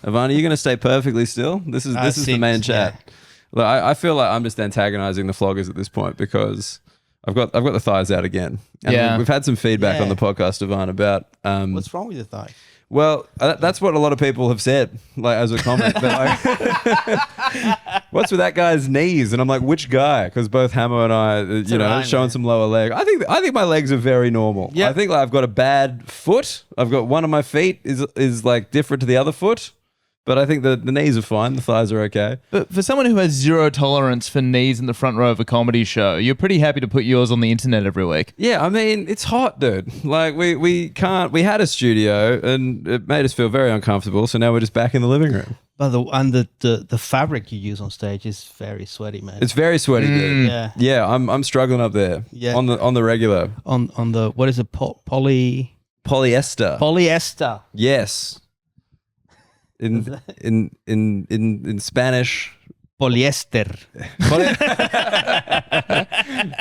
Ivana, you're going to stay perfectly still? This is the main chat. Yeah. Look, I feel like I'm just antagonizing the floggers at this point because I've got the thighs out again. And we've had some feedback on the podcast, Ivana, about what's wrong with your thigh? Well, that's what a lot of people have said, like as a comment. Like, what's with that guy's knees? And I'm like, which guy? Because both Hammer and I, showing some lower leg. I think my legs are very normal. Yeah. I think like, I've got a bad foot. I've got one of my feet is like different to the other foot. But I think the knees are fine. The thighs are okay. But for someone who has zero tolerance for knees in the front row of a comedy show, you're pretty happy to put yours on the internet every week. Yeah, I mean, it's hot, dude. Like, we had a studio and it made us feel very uncomfortable. So now we're just back in the living room. But the fabric you use on stage is very sweaty, man. It's very sweaty, dude. Yeah. Yeah, I'm struggling up there. Yeah. On the regular. On the, what is it? Polyester. Polyester. Yes. In Spanish, Polyester.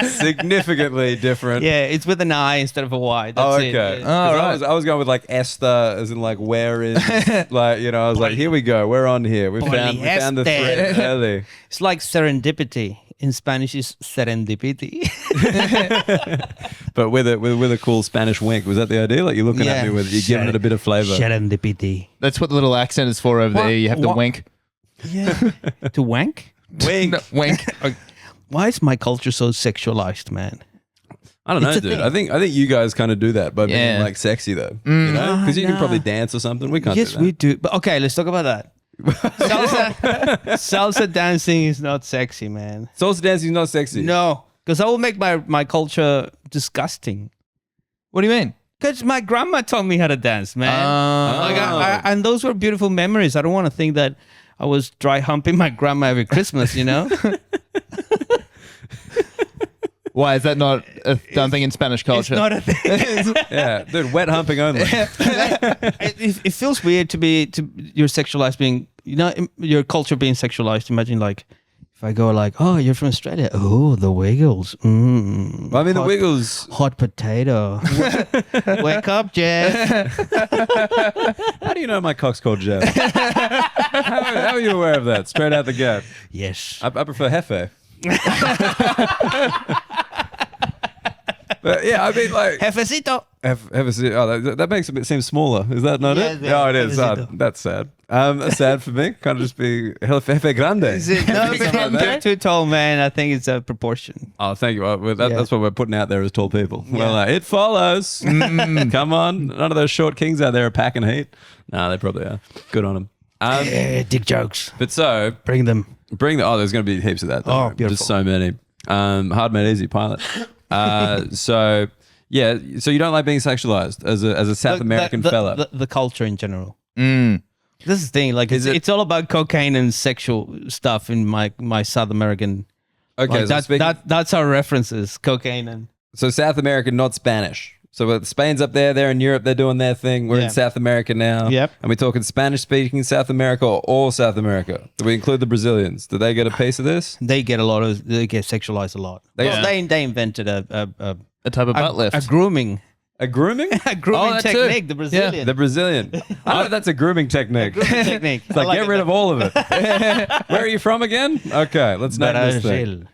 Significantly different. Yeah, it's with an I instead of a Y. That's okay. it. Right. I was going with like Esther, as in like where is like I was like, here we go, we're on here. We found the thread early. It's like serendipity. In Spanish, is serendipity. But with a cool Spanish wink. Was that the idea? Like you're looking at me with you're giving it a bit of flavor. Serendipity. That's what the little accent is for over there. You have to wink. Yeah. To wank? Wink. No, wink. Why is my culture so sexualized, man? I don't know, It's a dude. thing. I think you guys kind of do that by being like sexy though. You know, because you can probably dance or something. We can't. Yes, do that. we do. But okay, let's talk about that. Salsa dancing is not sexy, man. Salsa dancing is not sexy. No, because I will make my culture disgusting. What do you mean? Because my grandma taught me how to dance, man. Like and those were beautiful memories. I don't want to think that I was dry humping my grandma every Christmas, you know? Why is that not a done thing in Spanish culture? It's not a thing. Yeah, dude, wet humping only. It feels weird to your sexualized being, your culture being sexualized. Imagine like, if I go like, oh, you're from Australia. Oh, the Wiggles. Well, I mean, the Wiggles. Hot potato. Wake up, Jeff. How do you know my cock's called Jeff? how are you aware of that? Straight out the gate. Yes. I prefer Hefe. But yeah, I mean, like Jefecito. that makes it seem smaller. Is that not it? Yeah, Oh, it is. That's sad. That's sad for me. Can't just be Jefe Grande. Is it? No, Something like that. too tall, man. I think it's a proportion. Oh, thank you. That's what we're putting out there as tall people. Well, like, it follows. Come on, none of those short kings out there are packing heat. Nah, they probably are. Good on them. Yeah, dick jokes. But so Bring them. there's going to be heaps of that. Oh, Though. beautiful. Just so many. Hard made easy pilot. So yeah, so you don't like being sexualized as a South American fella. The culture in general. This is the thing. Like it's all about cocaine and sexual stuff in my South American. Okay, Like, so that's our references. Cocaine and. so South America, not Spanish. So Spain's up there, they're in Europe, they're doing their thing. We're in South America now. Yep. And we're talking Spanish-speaking South America or all South America. Do we include the Brazilians? Do they get a piece of this? They get sexualized a lot. They invented a type of butt lift. A grooming. A grooming? A grooming that technique. too. The Brazilian. The Brazilian. I know that's a grooming technique. technique. It's like, get rid of all of it. Where are you from again? Okay, let's name this thing.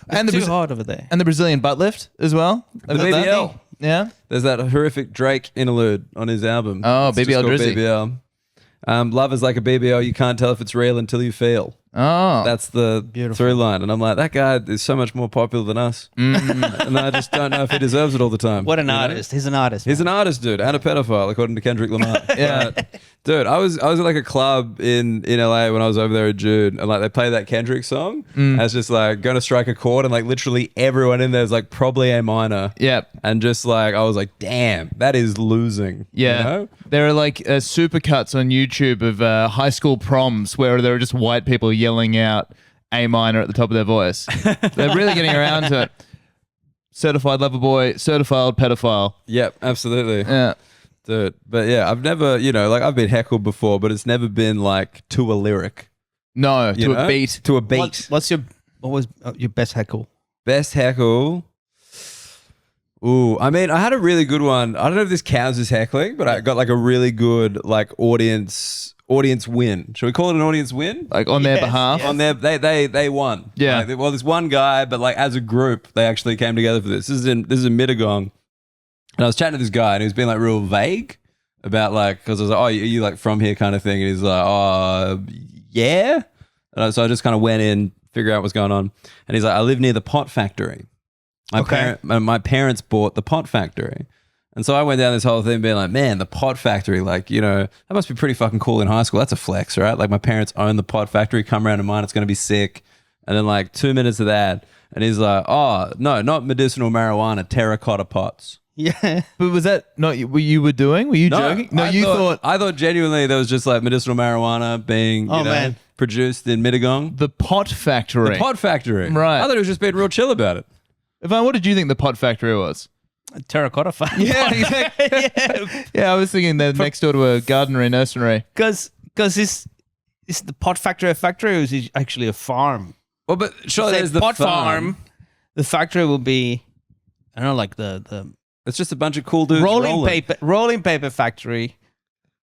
And Too hard over there. And the Brazilian butt lift as well. The BBL. Yeah. There's that horrific Drake interlude on his album. Oh, It's just BBL called Drizzy. BBL. Love is like a BBL. You can't tell if it's real until you feel. Oh. That's the through line. And I'm like, that guy is so much more popular than us. And I just don't know if he deserves it all the time. What an you know? artist. He's an artist. He's an artist, dude, and a pedophile, according to Kendrick Lamar. Yeah. Dude, I was at like a club in LA when I was over there at Jude, and like they play that Kendrick song. I was just like going to strike a chord, and like literally everyone in there is like probably A minor. Yep. And just like I was like, damn, that is losing. Yeah. You know? There are like supercuts on YouTube of high school proms where there are just white people yelling out A minor at the top of their voice. They're really getting around to it. Certified lover boy, certified pedophile. Yep, absolutely. Yeah. Dude. But yeah, I've never, like I've been heckled before, but it's never been like to a lyric. No, you to know? a beat. To a beat. What was your best heckle? Best heckle. Ooh, I mean, I had a really good one. I don't know if this counts as heckling, but I got like a really good like audience audience win. Should we call it an audience win? Like on their behalf. On their, they won. Yeah. Like, well, this one guy, but like as a group, they actually came together for this. This is in Mittagong, and I was chatting to this guy, and he was being like real vague about like, because I was like, oh, are you like from here kind of thing, and he's like, oh, yeah. So I just kind of went in, figure out what's going on, and he's like, I live near the pot factory. My parents bought the pot factory. And so I went down this whole thing being like, man, the pot factory, like, you know, that must be pretty fucking cool in high school. That's a flex, right? Like my parents own the pot factory, come around to mine, it's going to be sick. And then like 2 minutes of that. And he's like, oh, no, not medicinal marijuana, terracotta pots. Yeah. But was that not what you were doing? Were you joking? No, I thought genuinely there was just like medicinal marijuana being, produced in Mittagong. The pot factory. The pot factory. Right. I thought it was just being real chill about it. Ivan, what did you think the pot factory was? A terracotta farm. Yeah, exactly. Yeah, I was thinking they're next door to a gardenery, nursery. Because is the pot factory a factory or is it actually a farm? Well, but sure, there's the pot farm. The factory will be, I don't know, like the It's just a bunch of cool dudes rolling paper factory,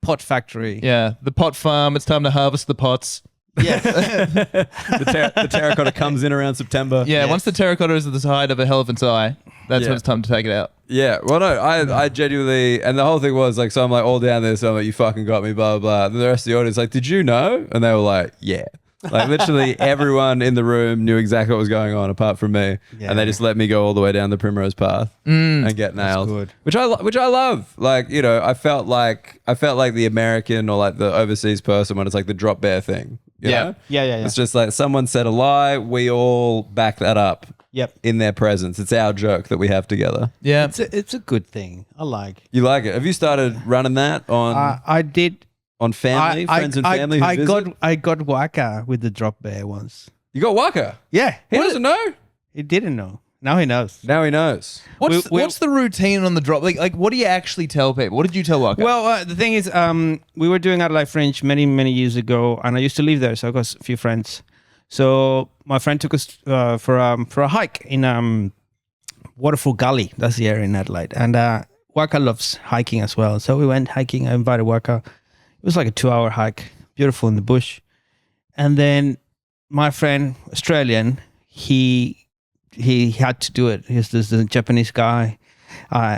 pot factory. Yeah, the pot farm. It's time to harvest the pots. Yes. The terracotta comes in around September. Yeah, Yes. once the terracotta is at the side of a elephant's eye, that's when it's time to take it out. Yeah, well, no, I genuinely, and the whole thing was like, so I'm like all down there, so I'm like, you fucking got me, blah, blah, blah. And then the rest of the audience like, did you know? And they were like, yeah. Like literally everyone in the room knew exactly what was going on apart from me. Yeah. And they just let me go all the way down the primrose path and get nailed. good. Which I love. Like, you know, I felt like the American or like the overseas person when it's like the drop bear thing. You know? Yeah. It's just like someone said a lie, we all back that up. Yep. In their presence. It's our joke that we have together. Yeah. It's a good thing. I like. You like it? Have you started running that on I did. on family, friends and family? I got Waka with the drop bear once. You got Waka? Yeah. He doesn't know? He didn't know. Now he knows. Now he knows. What's the routine on the drop? Like, what do you actually tell people? What did you tell Waka? Well, the thing is, we were doing Adelaide Fringe many years ago, and I used to live there, so I got a few friends. So my friend took us for a hike in Waterfall Gully. That's the area in Adelaide, and Waka loves hiking as well. So we went hiking. I invited Waka. It was like a 2-hour hike, beautiful in the bush. And then my friend, Australian, he had to do it. He's this Japanese guy.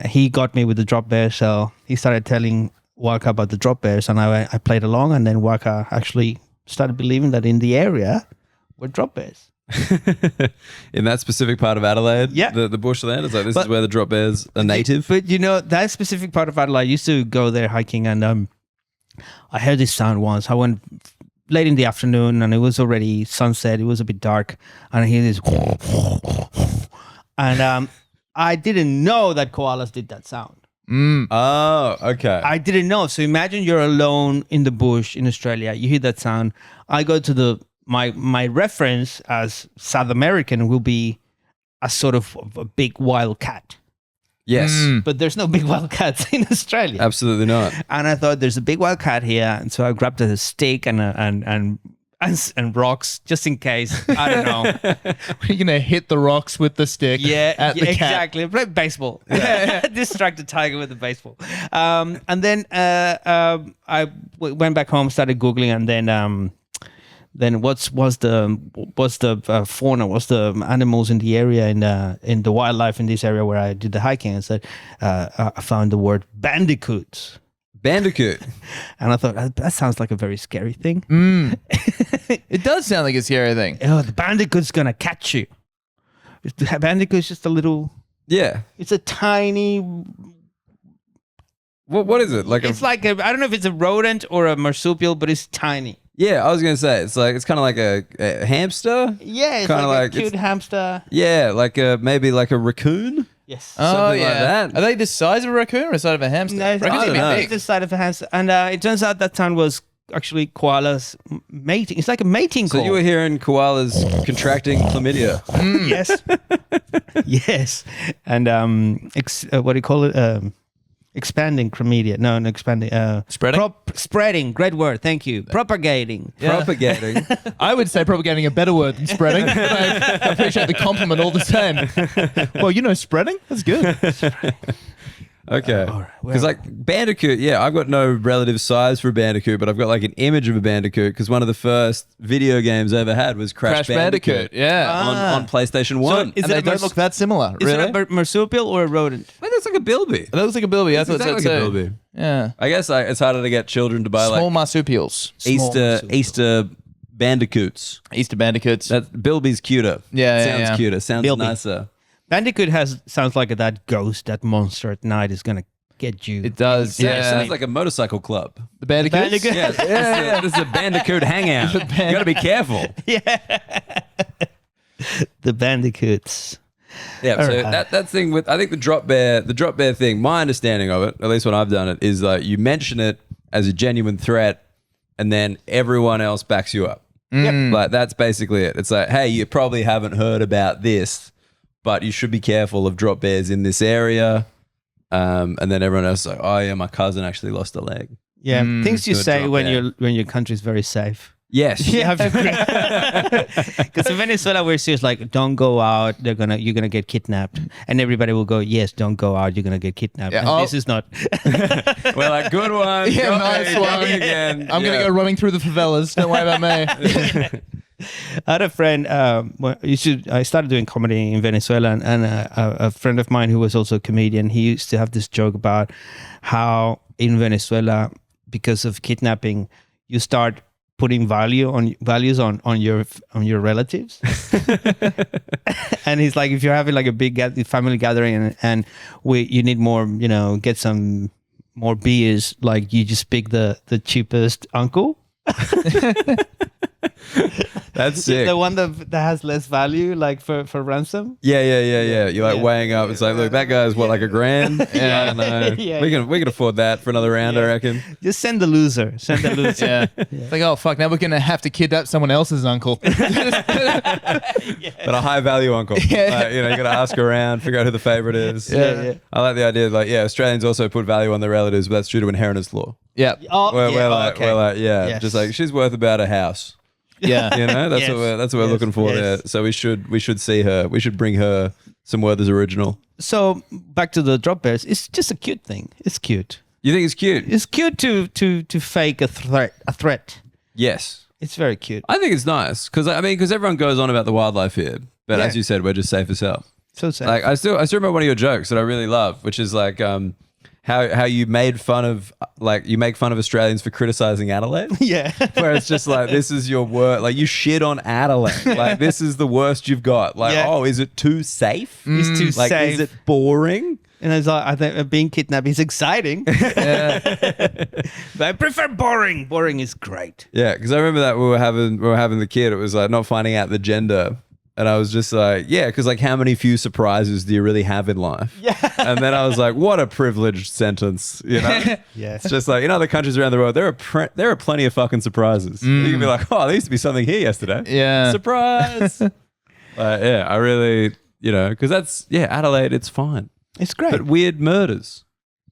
He got me with the drop bear, so he started telling Waka about the drop bears, and I played along, and then Waka actually started believing that in the area were drop bears. In that specific part of Adelaide, Yeah. the bushland, it's like this is where the drop bears are native. But you know, that specific part of Adelaide, I used to go there hiking, and I heard this sound once. I went late in the afternoon, and it was already sunset. It was a bit dark, and I hear this, and I didn't know that koalas did that sound. Oh, okay. I didn't know. So imagine you're alone in the bush in Australia. You hear that sound. I go to my reference as South American will be a sort of a big wild cat. Yes. But there's no big wild cats in Australia. Absolutely not. And I thought there's a big wild cat here, and so I grabbed a stick and rocks just in case. I don't know. You're gonna hit the rocks with the stick. At the cat. Exactly. Play baseball. Distract the tiger with the baseball. And then I went back home, started googling, and then what's the fauna? What's the animals in the area in the wildlife in this area where I did the hiking? And said I found the word bandicoots. Bandicoot. And I thought that sounds like a very scary thing. It does sound like a scary thing. Oh, the bandicoot's gonna catch you. The bandicoot's just a little. Yeah. It's a tiny. What is it? It's like I don't know if it's a rodent or a marsupial, but it's tiny. Yeah, I was gonna say it's kind of like a hamster. Yeah, it's Kinda like a it's- cute hamster. Yeah, maybe like a raccoon. Yes. Something like that. Are they the size of a raccoon or the size of a hamster? No, it's Raccoons are a bit know. big. it's the side of a hamster, and it turns out that sound was actually koalas mating. It's like a mating So call. you were hearing koalas contracting chlamydia. Yes. Yes. And what do you call it? Expanding chlamydia. No, expanding. Spreading? Spreading. Great word. Thank you. Propagating. Propagating. I would say propagating a better word than spreading, but I appreciate the compliment all the same. Well, spreading? That's good. Okay. all right, Because like Bandicoot, yeah, I've got no relative size for a Bandicoot, but I've got like an image of a Bandicoot because one of the first video games I ever had was Crash Bandicoot. Yeah. On PlayStation 1. And they don't look that similar, Is really. it a marsupial or a rodent? Wait, that's like a Bilby. That looks like a bilby. I It's thought exactly so like a too. Bilby. Yeah. I guess it's harder to get children to buy Small like marsupials. Easter Bandicoots. Easter bandicoots. That Bilby's cuter. Yeah, sounds yeah. cuter. Sounds Bilby. nicer. Bandicoot sounds like that ghost, that monster at night is gonna get you. It does. Yeah, it Yeah. sounds like a motorcycle club. The bandicoots. Bandicoot. Yeah, this is a Bandicoot hangout. You got to be careful. The Bandicoots. Yeah, so Alright. that thing with I think the drop bear thing. My understanding of it, at least when I've done it, is like you mention it as a genuine threat, and then everyone else backs you up. Like that's basically it. It's like, hey, you probably haven't heard about this, but you should be careful of drop bears in this area. And then everyone else is like, oh yeah, my cousin actually lost a leg. Yeah, things you Good say drop when bear. your country's very safe. Yes. You have to, because in Venezuela we're serious. Like, don't go out. You're gonna get kidnapped, and everybody will go, yes, don't go out. You're gonna get kidnapped. Yeah, And this is not. We're like, good one. Yeah, Got nice me, one. got me again. I'm going to go running through the favelas. Don't worry about me. I had a friend. I started doing comedy in Venezuela, and a friend of mine who was also a comedian. He used to have this joke about how in Venezuela, because of kidnapping, you start putting values on your relatives. And he's like, if you're having like a big family gathering and you need more, get some more beers, like you just pick the cheapest uncle. That's sick. The one that has less value, like for ransom. Yeah. You're like weighing up. It's like, look, that guy's what, like $1,000? Yeah, I don't know. Yeah, we can afford that for another round, I reckon. Just send the loser. Yeah. It's like, oh, fuck, now we're going to have to kidnap someone else's uncle. But a high value uncle. Like, you got to ask around, figure out who the favorite is. Yeah. I like the idea. Like, Australians also put value on their relatives, but that's due to inheritance law. Yeah. Oh, We're like, Yes. just like she's worth about a house. Yeah. That's Yes. what we're looking for Yes. there. So we should see her. We should bring her some Werther's original. So back to the drop bears. It's just a cute thing. It's cute. You think it's cute? It's cute to fake a threat. Yes. It's very cute. I think it's nice because everyone goes on about the wildlife here, but Yeah. as you said, we're just safe as hell. So sad. Like I still remember one of your jokes that I really love, which is like how you made fun of you make fun of Australians for criticizing Adelaide. yeah. Where it's just like, this is your word. Like, you shit on Adelaide. Like, this is the worst you've got. Like, Yeah. oh, is it too safe? It's too Like, safe. is it boring? And it's like, I think being kidnapped is exciting. But I prefer boring. Boring is great. Yeah, because I remember that we were having the kid. It was like not finding out the gender. And I was just like, yeah, because like how many few surprises do you really have in life? Yeah. And then I was like, what a privileged sentence, Yes. It's just like in other countries around the world, there are plenty of fucking surprises. You can be like, oh, there used to be something here yesterday. Yeah. Surprise. I really, because that's, Adelaide, it's fine. It's great. But weird murders.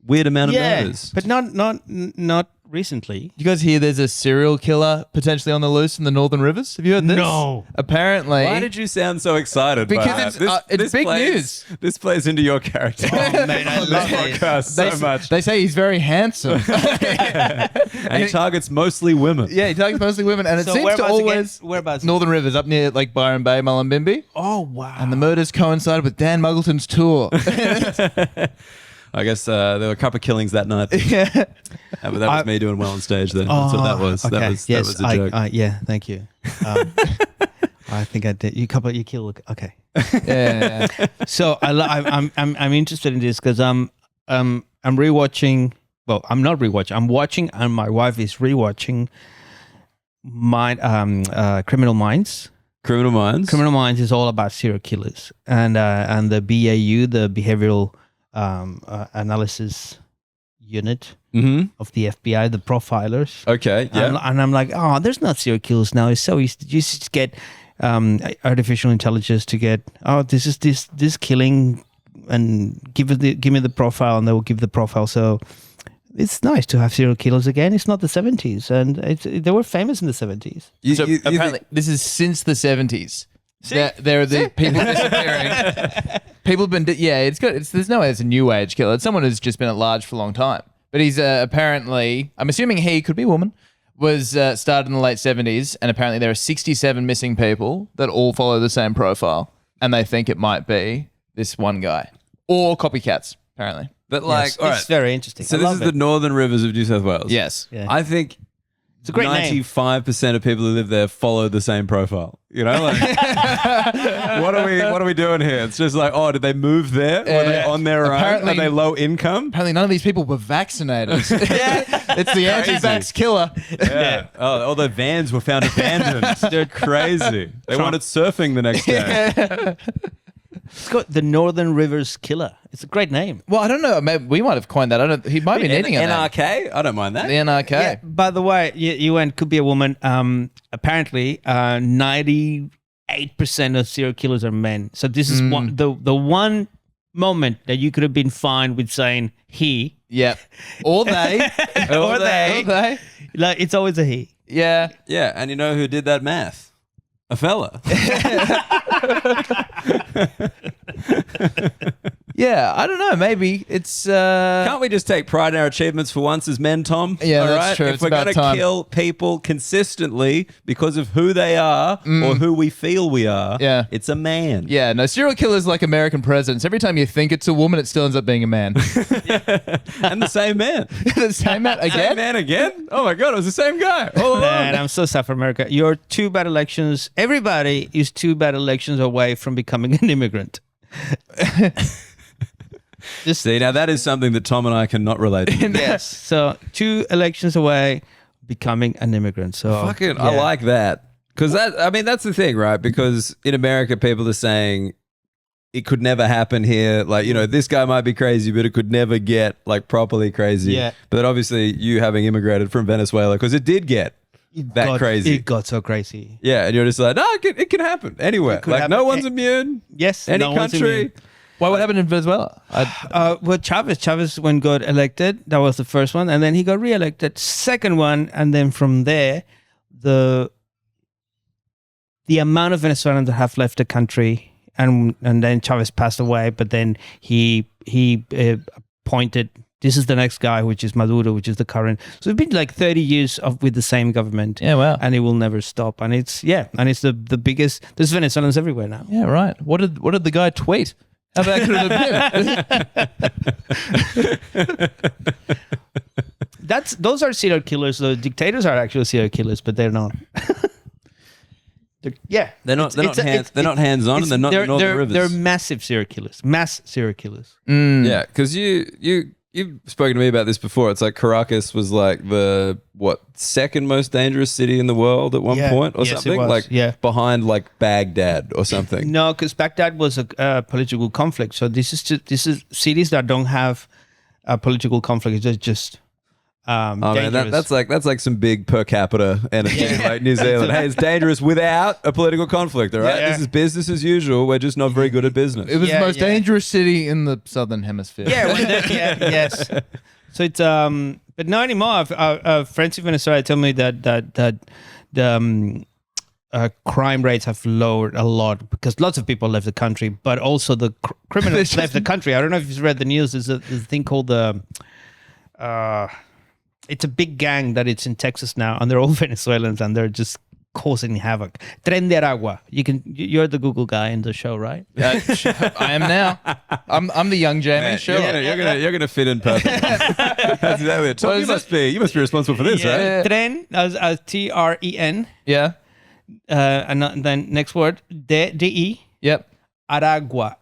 Weird amount of murders. But not recently. You guys hear there's a serial killer potentially on the loose in the Northern Rivers? Have you heard this? No. Apparently. Why did you sound so excited? by Because that? it's big news. This plays into your character. Man, I on love this it. podcast so much. They say he's very handsome. And he targets mostly women. Yeah, he targets mostly women. And it So seems to whereabouts always... again? Whereabouts? Northern Rivers, up near like Byron Bay, Mullumbimby. Oh, wow. And the murders coincided with Dan Muggleton's tour. I guess there were a couple of killings that night. But that was me doing well on stage then. That's what that was. Okay. That was a joke. Yeah, thank you. I think I did. You killed. Okay. Yeah. So I'm interested in this because I'm rewatching. Well, I'm not rewatching. I'm watching, and my wife is rewatching. Criminal Minds. Criminal Minds. Criminal Minds is all about serial killers and the BAU, the behavioral analysis unit of the FBI, the profilers. Okay. Yeah. And I'm like, oh, there's not serial killers now. It's so easy. You just get artificial intelligence to get, oh, this is this killing, and give me the profile, and they will give the profile. So it's nice to have serial killers again. It's not the 70s, and they were famous in the 70s. So apparently, this is since the 70s. There are the people disappearing. People have been, there's no way it's a new age killer. It's someone who's just been at large for a long time. But he's apparently, I'm assuming he could be a woman, was started in the late 70s, and apparently there are 67 missing people that all follow the same profile, and they think it might be this one guy. Or copycats, apparently. But like, Yes, all it's right. very interesting. So I this love is it. the Northern Rivers of New South Wales. Yes. Yeah. I think It's a great name. 95% of people who live there follow the same profile. You know, like what are we doing here? It's just like, oh, did they move there? Were they on their Apparently- own? Are they low income? Apparently none of these people were vaccinated. It's the anti-vax killer. Yeah. Oh, all the vans were found abandoned. They're crazy. They wanted surfing the next day. It's got the Northern Rivers Killer. It's a great name. Well, I don't know. Maybe we might have coined that. He might be needing it. NRK? I don't mind that. The NRK. Yeah. By the way, you went could be a woman. Apparently, 98% of serial killers are men. So this is the one moment that you could have been fine with saying he. Yep. Or they. Or they. Or they. Like it's always a he. Yeah. Yeah, and you know who did that math? A fella. Yeah, I don't know. Maybe it's. Can't we just take pride in our achievements for once as men, Tom? Yeah, All that's right? true. If It's we're about going to time. kill people consistently because of who they are or who we feel we are, Yeah. it's a man. Yeah, no, serial killers like American presidents. Every time you think it's a woman, it still ends up being a man. And the same man. The same man Same again? man again? Oh my God, it was the same guy all along. Man, I'm so sad for America. You're 2 bad elections. Everybody is 2 bad elections away from becoming an immigrant. See, now that is something that Tom and I cannot relate to. Yes. So 2 elections away, becoming an immigrant. So Fucking, I like that. Because that's the thing, right? Because in America, people are saying it could never happen here. Like, you know, this guy might be crazy, but it could never get like properly crazy. Yeah. But obviously you having immigrated from Venezuela, because it did get that crazy. It got so crazy. Yeah. And you're just like, no, it can happen anywhere. could Like happen. no one's immune. Yes. Any no one's country. immune. Why? What happened in Venezuela? Well, Chavez when got elected, that was the first one, and then he got re-elected, second one, and then from there, the amount of Venezuelans that have left the country, and then Chavez passed away, but then he appointed. This is the next guy, which is Maduro, which is the current. So it's been like 30 years with the same government. Yeah, wow. And it will never stop. And it's the biggest. There's Venezuelans everywhere now. Yeah, right. What did the guy tweet? How that could have been? Those are serial killers. The dictators are actually serial killers, but they're not. They're not hands on, and they're not in Northern Rivers. They're massive serial killers. Mass serial killers. Yeah, because you've spoken to me about this before. It's like Caracas was like the second most dangerous city in the world at one point, or Yes, it something, was. like Yeah. behind like Baghdad or something. No, because Baghdad was a political conflict. So this is cities that don't have a political conflict. It's just Oh man, dangerous. that's like some big per capita energy, like New Zealand. Hey, it's dangerous without a political conflict. All right, Yeah. this is business as usual. We're just not very good at business. It was Yeah, the most yeah. dangerous city in the southern hemisphere. yes. So it's but not anymore. Friends in Venezuela tell me that the crime rates have lowered a lot because lots of people left the country, but also the criminals left the country. I don't know if you've read the news. There's a thing called it's a big gang that it's in Texas now, and they're all Venezuelans, and they're just causing havoc. Tren de Aragua. You're the Google guy in the show, right? I am now. I'm the young Jamie. Man, Sure. you're gonna fit in perfectly. That's exactly it. Tom, What you is must be responsible for this, right? Tren as TREN, Yeah. and then next word DE Yep. Aragua.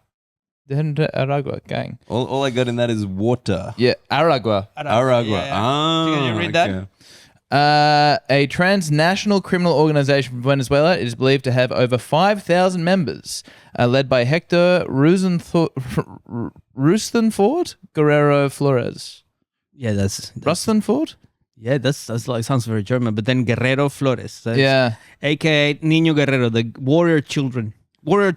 The Aragua gang. All I got in that is water. Yeah. Aragua. Aragua. Yeah. Ah, Can you read that? okay. A transnational criminal organization from Venezuela is believed to have over 5,000 members, led by Hector Rustenford Guerrero Flores. Yeah, that's Rustenford? yeah, that's like sounds very German. But then Guerrero Flores, that's Yeah. aka Niño Guerrero, the warrior child. Warrior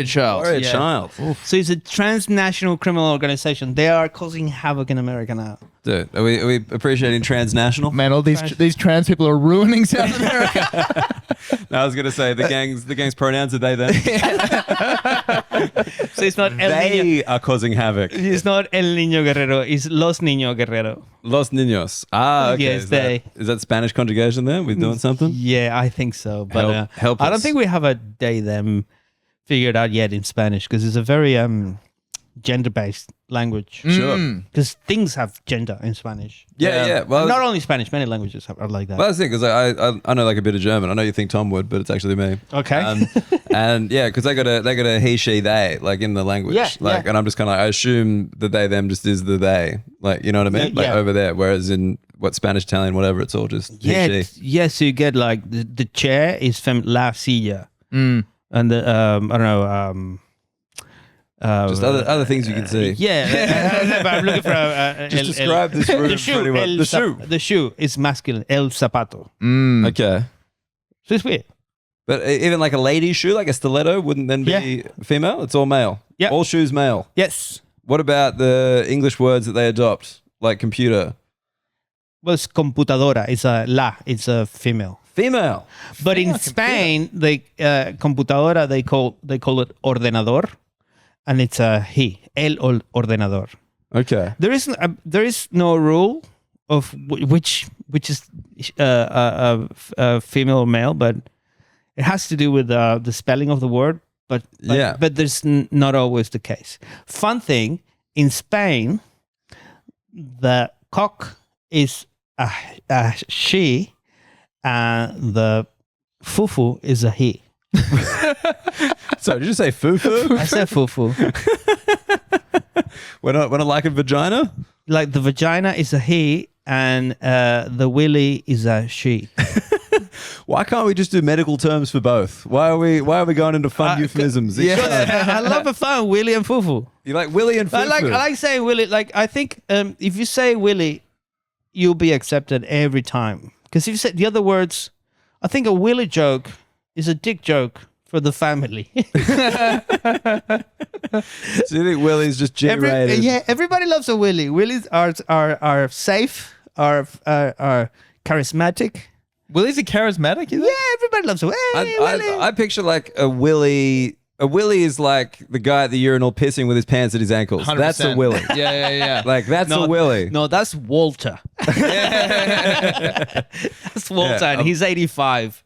child. Or a Yeah. child. So it's a transnational criminal organization. They are causing havoc in America now. Dude, are we appreciating transnational? Man, all these trans people are ruining South America. No, I was gonna say the gang's pronouns are they then? So it's not El Niño. They are causing havoc. It's not El Niño Guerrero. It's Los Niño Guerrero. Los Niños. Ah, okay. Yes, Is that Spanish conjugation there? We're doing something? Yeah, I think so. But Help I don't us. think we have a they them figured out yet in Spanish because it's a very gender-based language. Sure. Because things have gender in Spanish. Yeah. Well, Not only Spanish, many languages are like that. well, that's the thing, because I know like a bit of German. I know you think Tom would, but it's actually me. Okay. And yeah, because they got a he, she, they, like in the language. Yeah, like, yeah. and I'm just kind of like, I assume the they, them just is the they. Like, you know what I mean? Yeah, Like yeah. over there. Whereas in Spanish, Italian, whatever, it's all just he, Yeah, she. yes. So you get like the chair is la silla, and the I don't know. Just other things you can see. Yeah, but I'm looking for Just describe this room the shoe. for anyone. The shoe. The shoe is masculine. El zapato. Okay. So it's weird. But even like a lady's shoe, like a stiletto, wouldn't then be female? It's all male. Yeah. All shoes male. Yes. What about the English words that they adopt, like computer? Well, it's computadora. It's a la. It's a female. Female. But in Spain, they computadora they call it ordenador, and it's a he. El ordenador. Okay. There is no rule of which is female or male, but it has to do with the spelling of the word. But there's not always the case. Fun thing, in Spain, the cock is a she, and the fufu is a he. So did you say foo-foo? I said fufu. We're not like a vagina? Like the vagina is a he, and the willy is a she. Why can't we just do medical terms for both? Why are we going into fun euphemisms? I love a fun willy and fufu. You like Willy and I foo-foo? like saying willy. Like I think if you say willy, you'll be accepted every time. Because if you say the other words, I think a willy joke is a dick joke for the family. So you think Willy's just G-rated? Everybody loves a willy. Willies are safe, are charismatic. Willie's a charismatic, is it? Yeah, everybody loves a hey, Willy. I picture like a Willy. A Willy is like the guy at the urinal pissing with his pants at his ankles. 100%. That's a Willy. Yeah. Like that's a Willy. No, that's Walter. That's Walter, and he's 85.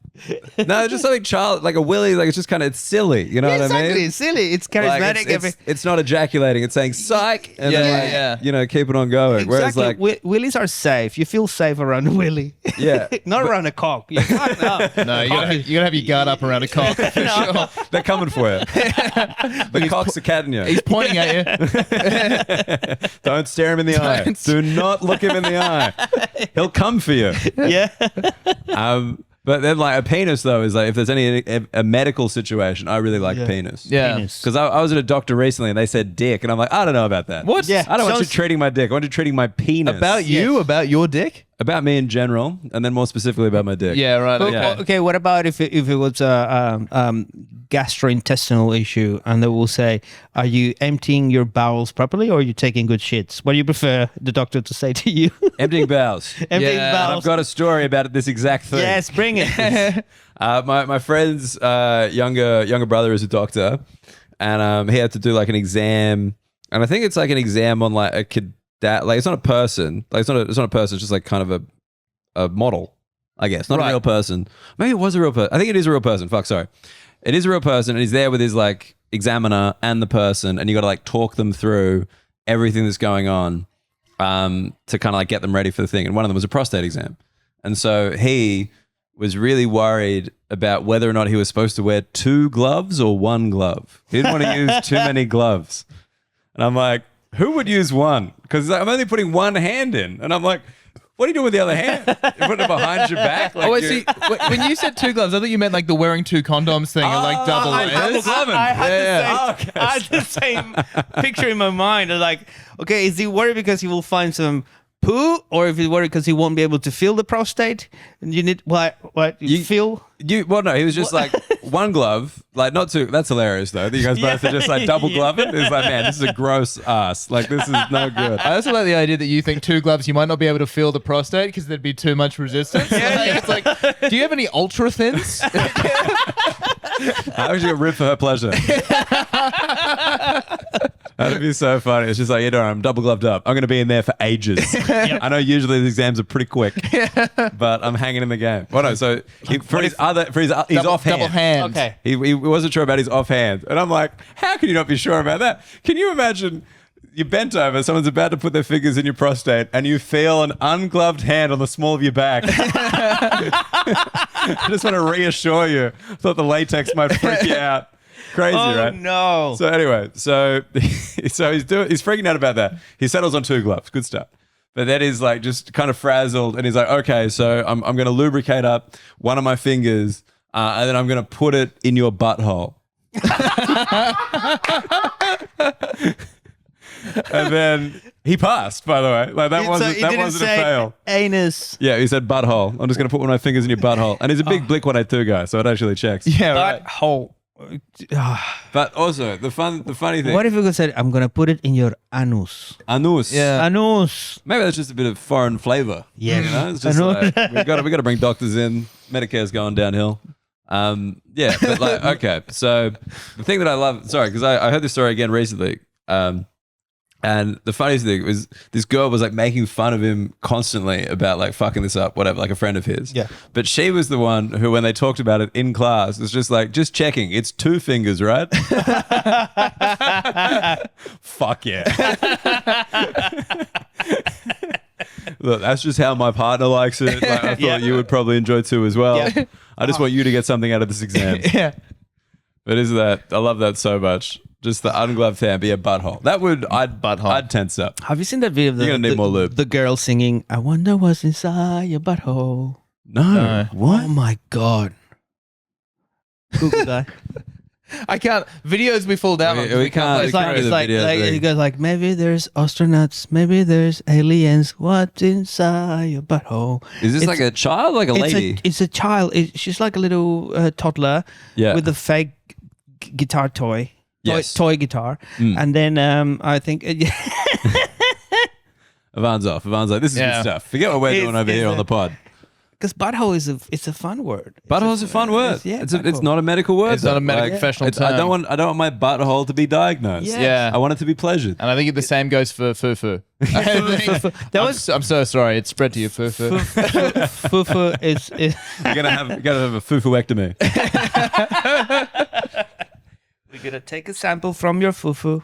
No, just something child like a Willy. Like it's just kind of silly. You know what I mean? It's silly. It's Like, charismatic. it's not ejaculating. It's saying psych. And then, like, you know, keep it on going. Whereas Exactly. like, Willies are safe. You feel safe around a willy. yeah, Not around a cock. You can't, No, you gotta have your guard up around a cock for sure. they're coming for you. The cock's a cat in you. He's pointing at you. Don't stare him in the eye. Do not look him in the eye. He'll come for you. Yeah. But then like a penis though is like if there's a medical situation, I really like penis. Yeah. Penis. Because I was at a doctor recently and they said dick and I'm like, I don't know about that. What? Yeah. I don't want you Sounds- treating my dick. I want you treating my penis. About you? Yes. About your dick? About me in general, and then more specifically about my dick. Yeah, right. Okay. Yeah. Okay, what about if it was a gastrointestinal issue and they will say, are you emptying your bowels properly or are you taking good shits? What do you prefer the doctor to say to you? Emptying bowels. Emptying Yeah. I've bowels. got a story about this exact thing. Yes, bring it. My friend's younger brother is a doctor, and he had to do like an exam, and I think it's like an exam on like a cadet. Like it's not a person. Like it's not a person. It's just like kind of a model, I guess. Not a real person. Maybe it was a real person. I think it is a real person. Fuck, sorry. It is a real person, and he's there with his like examiner and the person, and you got to like talk them through everything that's going on, to kind of like get them ready for the thing. And one of them was a prostate exam, and so he was really worried about whether or not he was supposed to wear 2 gloves or 1 glove. He didn't want to use too many gloves. And I'm like, who would use one? Because I'm only putting one hand in. And I'm like, what are you doing with the other hand? You put it behind your back? Like Oh, wait, see, when you said 2 gloves, I thought you meant like the wearing 2 condoms thing, or like double layers. I had the same picture in my mind. I'm like, okay, is he worried because he will find some poo, or if he's worried because he won't be able to feel the prostate? And you need what you feel? Well, no, he was just like 1 glove, like not 2. That's hilarious though. That you guys both are just like double gloving. It's like, man, this is a gross ass. Like this is no good. I also like the idea that you think 2 gloves, you might not be able to feel the prostate because there'd be too much resistance. It's like, do you have any ultra thins? I actually got ripped for her pleasure. That'd be so funny. It's just like, you know, I'm double gloved up. I'm going to be in there for ages. I know usually the exams are pretty quick, but I'm hanging in the game. Well, no, so his offhand. Double hand. Okay. He wasn't sure about his offhand. And I'm like, how can you not be sure about that? Can you imagine you're bent over, someone's about to put their fingers in your prostate, and you feel an ungloved hand on the small of your back? I just want to reassure you. I thought the latex might freak you out. Crazy, right? No. So anyway, so he's freaking out about that. He settles on 2 gloves. Good stuff. But then he's like just kind of frazzled, and he's like, okay, so I'm going to lubricate up one of my fingers, and then I'm going to put it in your butthole. And then he passed, by the way. Like that wasn't a fail. Anus. Yeah, he said butthole. I'm just going to put one of my fingers in your butthole. And he's a big Blink 182 guy, so it actually checks. Yeah, right. Butthole. But also, the funny thing. What if you could say, I'm going to put it in your anus? Anus. Yeah. Anus. Maybe that's just a bit of foreign flavor. Yeah. You know, it's just like, we got to bring doctors in. Medicare's going downhill. Yeah, but like, okay. So the thing that I love, sorry, because I heard this story again recently. And the funniest thing was this girl was like making fun of him constantly about like fucking this up, whatever, like a friend of his. Yeah. But she was the one who, when they talked about it in class, was just like, just checking. It's 2 fingers, right? Fuck yeah. Look, that's just how my partner likes it. Like, I thought you would probably enjoy 2 as well. Yeah. I just want you to get something out of this exam. Yeah. But I love that so much. Just the ungloved hand be a butthole. I'd tense up. Have you seen that video of You're gonna need more lube. the girl singing, I wonder what's inside your butthole? No. What? Oh my God. Google that. I can't. Videos we fall down on. We can't. It's like, do the video thing. it goes like, maybe there's astronauts, maybe there's aliens. What's inside your butthole? Is this like a child, like a lady? It's a child. She's like a little toddler with a fake guitar toy. Yes. Toy guitar. And then I think... Ivan's off. Ivan's like, this is good stuff. Forget what we're doing over here on the pod. Because butthole is a fun word. Butthole's a fun word. It's not a medical word. It's not a medical professional term. I don't want my butthole to be diagnosed. Yes. Yeah. I want it to be pleasured. And I think the same goes for foo-foo. I'm so sorry. It spread to you, foo-foo. Fufu is... You're gonna have a foo-foo-ectomy. We're going to take a sample from your fufu.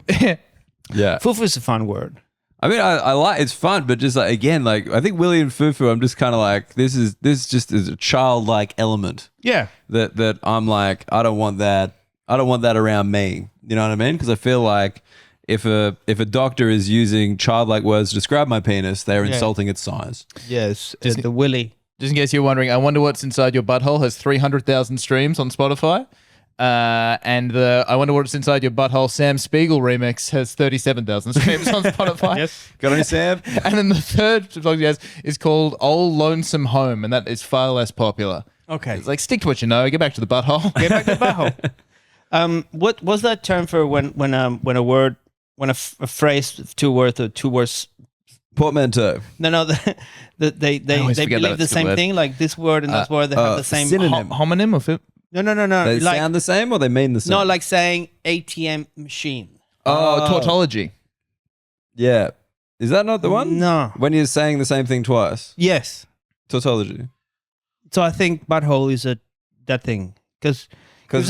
Yeah. Fufu is a fun word. I mean, I like, it's fun, but just like, again, like, I think Willie and Fufu, I'm just kind of like, this just is a childlike element. Yeah. That I'm like, I don't want that around me. You know what I mean? Because I feel like if a doctor is using childlike words to describe my penis, they're insulting its size. Yes. The willy. Just in case you're wondering, I Wonder What's Inside Your Butthole has 300,000 streams on Spotify. And the I Wonder What's Inside Your Butthole Sam Spiegel remix has 37,000 streams on Spotify. Yes. Got any, Sam? And then the third song he has is called Old Lonesome Home, and that is far less popular. Okay. It's like, stick to what you know, get back to the butthole. Get back to the butthole. What was that term for when a phrase, 2 words or 2 words? Portmanteau. No, they believe the same thing, like this word and that word, they have the same synonym. Homonym or No. They like, sound the same or they mean the same? No, like saying ATM machine. tautology. Yeah. Is that not the one? No. When you're saying the same thing twice? Yes. Tautology. So I think butthole is that thing. Because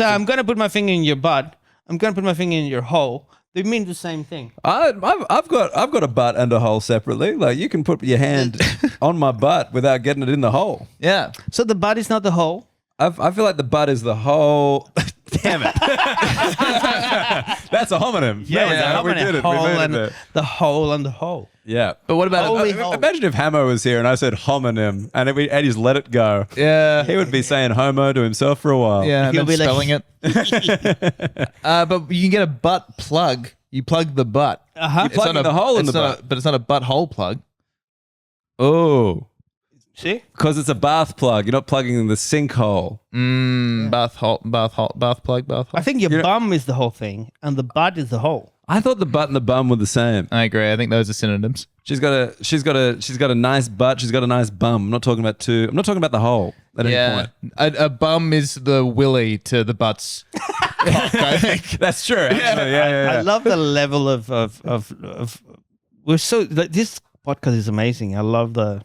I'm going to put my finger in your butt. I'm going to put my finger in your hole. They mean the same thing. I've got a butt and a hole separately. Like, you can put your hand on my butt without getting it in the hole. Yeah. So the butt is not the hole? I feel like the butt is the hole. Damn it. That's a homonym. Yeah, we did it. We made it there. The hole and the hole. Yeah. But what about imagine if Hamo was here and I said homonym and he just let it go. Yeah. He would be saying homo to himself for a while. Yeah, and He'll then be spelling it. But you can get a butt plug. You plug the butt. You're plugging the hole in the butt. But it's not a butthole plug. Oh. See? Because it's a bath plug. You're not plugging in the sinkhole. Bath plug. I think your bum is the whole thing and the butt is the hole. I thought the butt and the bum were the same. I agree. I think those are synonyms. She's got a nice butt. She's got a nice bum. I'm not talking about the hole. at any point. A bum is the willy to the butts. Cock, I think. That's true. Actually. Yeah. I love the level of we're so this podcast is amazing. I love the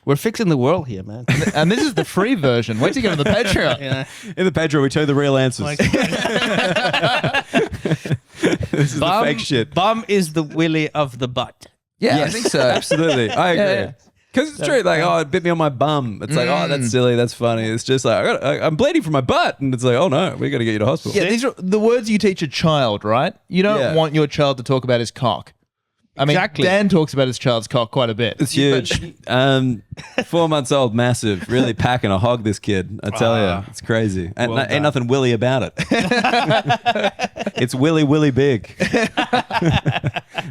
we're fixing the world here, man. And this is the free version. Wait till you get on the Patreon. Yeah. In the Pedro, we tell you the real answers. This is the fake shit. Bum is the willy of the butt. Yeah, Yes, I think so. Absolutely. I agree. Yeah. Because it's true. Like, oh, it bit me on my bum. It's like, oh, that's silly. That's funny. It's just like, I'm bleeding from my butt. And it's like, oh, no, we got to get you to hospital. Yeah, these are the words you teach a child, right? You don't Yeah. want your child to talk about his cock. I mean, Exactly. Dan talks about his child's cock quite a bit. It's huge. 4 months old, massive, really packing a hog, this kid. I tell you, it's crazy. And Well ain't nothing willy about it. It's willy big.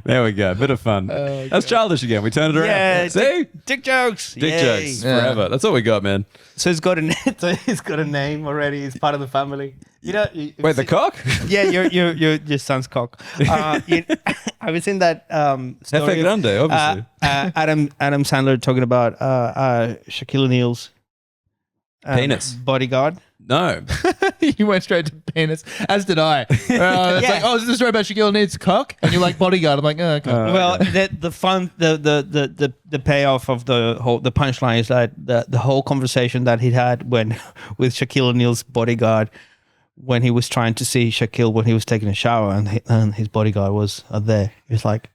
There we go. Bit of fun. That's childish again. We turned it around. Yeah, See? dick jokes. Dick Yay. jokes forever. That's all we got, man. So he's got a name already. He's part of the family. You know. Wait, the cock? Yeah, your son's cock. I was in that story. Hefe Grande, obviously. Adam Sandler talking about Shaquille O'Neal's Penis. bodyguard. No. You went straight to penis, as did I. It's Yeah. like, oh, is this a story about Shaquille O'Neal's cock? And you're like, bodyguard. I'm like, oh, okay. Well, the payoff of the punchline is that the whole conversation that he had with Shaquille O'Neal's bodyguard when he was trying to see Shaquille when he was taking a shower and his bodyguard was there. It was like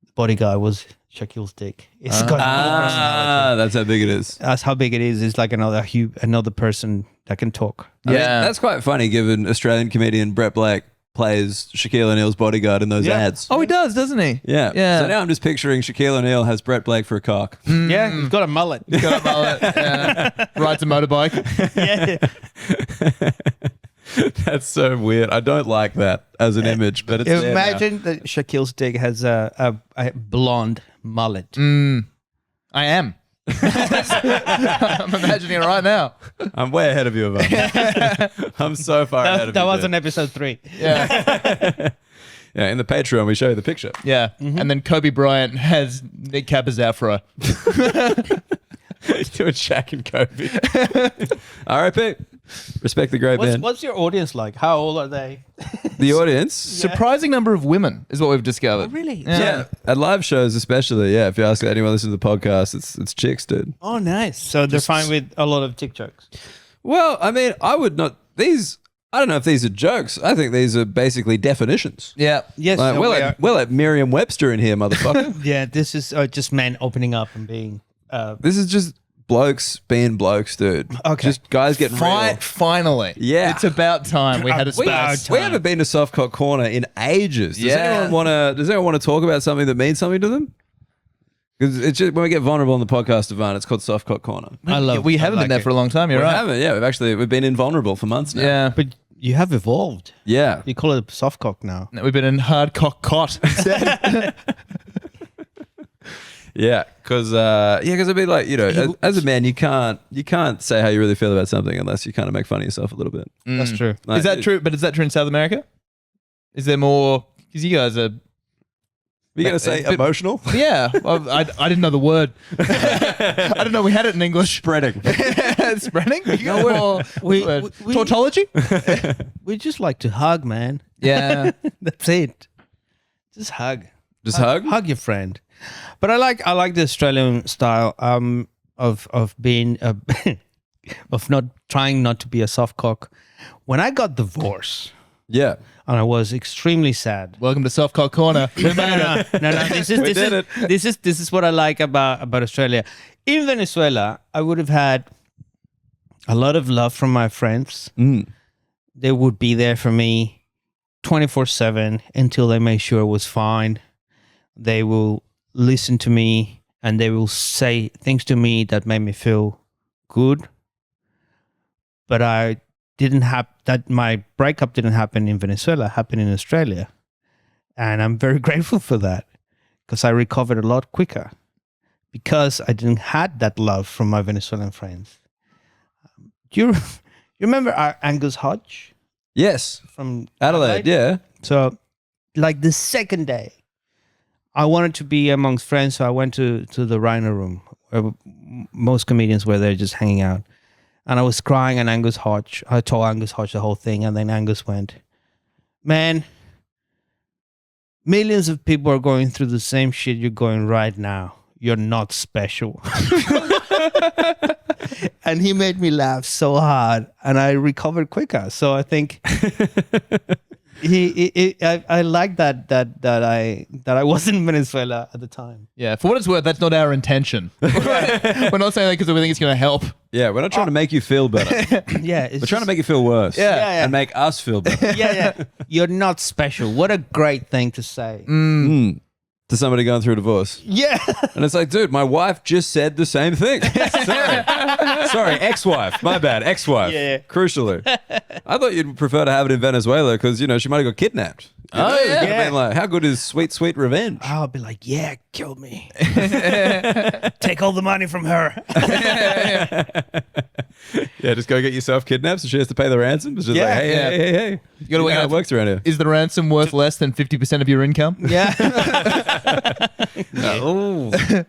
the bodyguard was Shaquille's dick. It's got personality. That's how big it is. That's how big it is. It's like another person that can talk. I mean, Yeah. that's quite funny given Australian comedian Brett Blake plays Shaquille O'Neal's bodyguard in those Yeah. ads. Oh, he does, doesn't he? Yeah. Yeah. So now I'm just picturing Shaquille O'Neal has Brett Blake for a cock. Yeah, he's got a mullet. Got a mullet. Yeah. Rides a motorbike. Yeah. That's so weird. I don't like that as an image, but it's there now. Imagine that Shaquille's dick has a blonde mullet. I am. I'm imagining it right now. I'm way ahead of you, Ivan. I'm so far ahead of you. That was dude. on episode 3. Yeah. Yeah, in the Patreon, we show you the picture. Yeah. And then Kobe Bryant has Nick Kappa's afro. Doing Shaq and Kobe. R.I.P. Respect the great man. What's your audience like? How old are they? The audience? Surprising number of women is what we've discovered. Really? Yeah. At live shows, especially. Yeah. If you ask anyone listening to the podcast, it's chicks, dude. Oh, nice. So they're fine with a lot of TikToks. Well, I mean, I would not. I don't know if these are jokes. I think these are basically definitions. Yeah. Yes. Like, no, we'll let Merriam-Webster in here, motherfucker. yeah, this is just men opening up and being. This is just blokes being blokes, dude. Okay. Just guys getting real. Finally. Yeah. It's about time we had a space. We haven't been to Softcock Corner in ages. Does anyone want to talk about something that means something to them? Because it's just when we get vulnerable on the podcast, Ivan, it's called Softcock Corner. We haven't been there for a long time. You're We right. haven't, yeah. We've been invulnerable for months now. Yeah. But you have evolved. Yeah. You call it soft cock now. We've been in hard cock cot instead. Yeah, because I'd be like, as a man, you can't say how you really feel about something unless you kind of make fun of yourself a little bit. That's true. Like, Is that true? But is that true in South America? Is there more? Because you guys are. You're gonna say But- emotional? Yeah, I didn't know the word. I didn't know we had it in English. Spreading. Spreading? No, we- tautology? We just like to hug, man. Yeah. That's it. Just hug. Just hug? Hug your friend. But I like the Australian style of being of not trying not to be a soft cock. When I got divorced Yeah. and I was extremely sad. Welcome to Soft Cock Corner. We made it. No. This is what I like about Australia. In Venezuela, I would have had a lot of love from my friends. They would be there for me 24/7 until they made sure it was fine. They will listen to me and they will say things to me that made me feel good. But I didn't have that. My breakup didn't happen in Venezuela, it happened in Australia. And I'm very grateful for that because I recovered a lot quicker because I didn't had that love from my Venezuelan friends. Do you remember Angus Hodge Yes. from Adelaide, yeah. So, like the second day, I wanted to be amongst friends, so I went to the Rhino Room, where most comedians were there just hanging out. And I was crying, and Angus Hodge, I told Angus Hodge the whole thing, and then Angus went, man, millions of people are going through the same shit you're going right now. You're not special. And he made me laugh so hard, and I recovered quicker. So I think I like that I was in Venezuela at the time. Yeah, for what it's worth, that's not our intention. We're not saying that because we think it's going to help. Yeah, we're not trying to make you feel better. Yeah, We're trying to make you feel worse. Yeah. And make us feel better. yeah. You're not special. What a great thing to say. To somebody going through a divorce. Yeah. And it's like, dude, my wife just said the same thing. Sorry, ex-wife. My bad, ex-wife. Yeah. Crucially. I thought you'd prefer to have it in Venezuela because, she might have got kidnapped. Oh, yeah. I mean, like, how good is sweet, sweet revenge? I'll be like, yeah, kill me. Take all the money from her. Yeah, just go get yourself kidnapped so she has to pay the ransom. It's just Yeah, like, hey. You got to work how out it works around here. Is the ransom worth less than 50% of your income? Yeah. Oh. Just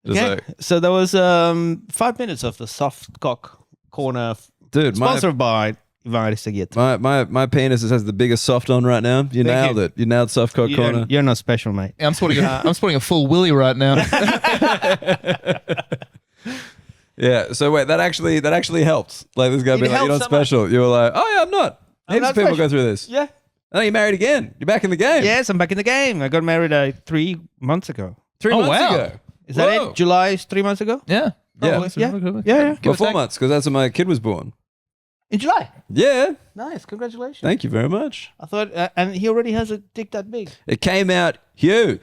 Okay. like, So there was 5 minutes of the soft cock corner, dude, sponsored by Aristeguieta. my penis has the biggest soft on right now. You nailed it. You nailed soft cock corner. You're not special, mate. I'm sporting a full willy right now. Yeah. So wait, that actually helped. Like this guy being like, you're not helped so much. special. You were like, oh yeah, I'm not. Heaps not of people special. go through this. Yeah. And then you're married again. You're back in the game. Yes, I'm back in the game. I got married 3 months ago. 3 Oh, months wow. ago. Is that Whoa. it? July is 3 months ago? Yeah. Yeah. Probably. Yeah. Well, 4 months because that's when my kid was born. In July. Yeah. Nice. Congratulations. Thank you very much. I thought, and he already has a dick that big. It came out huge.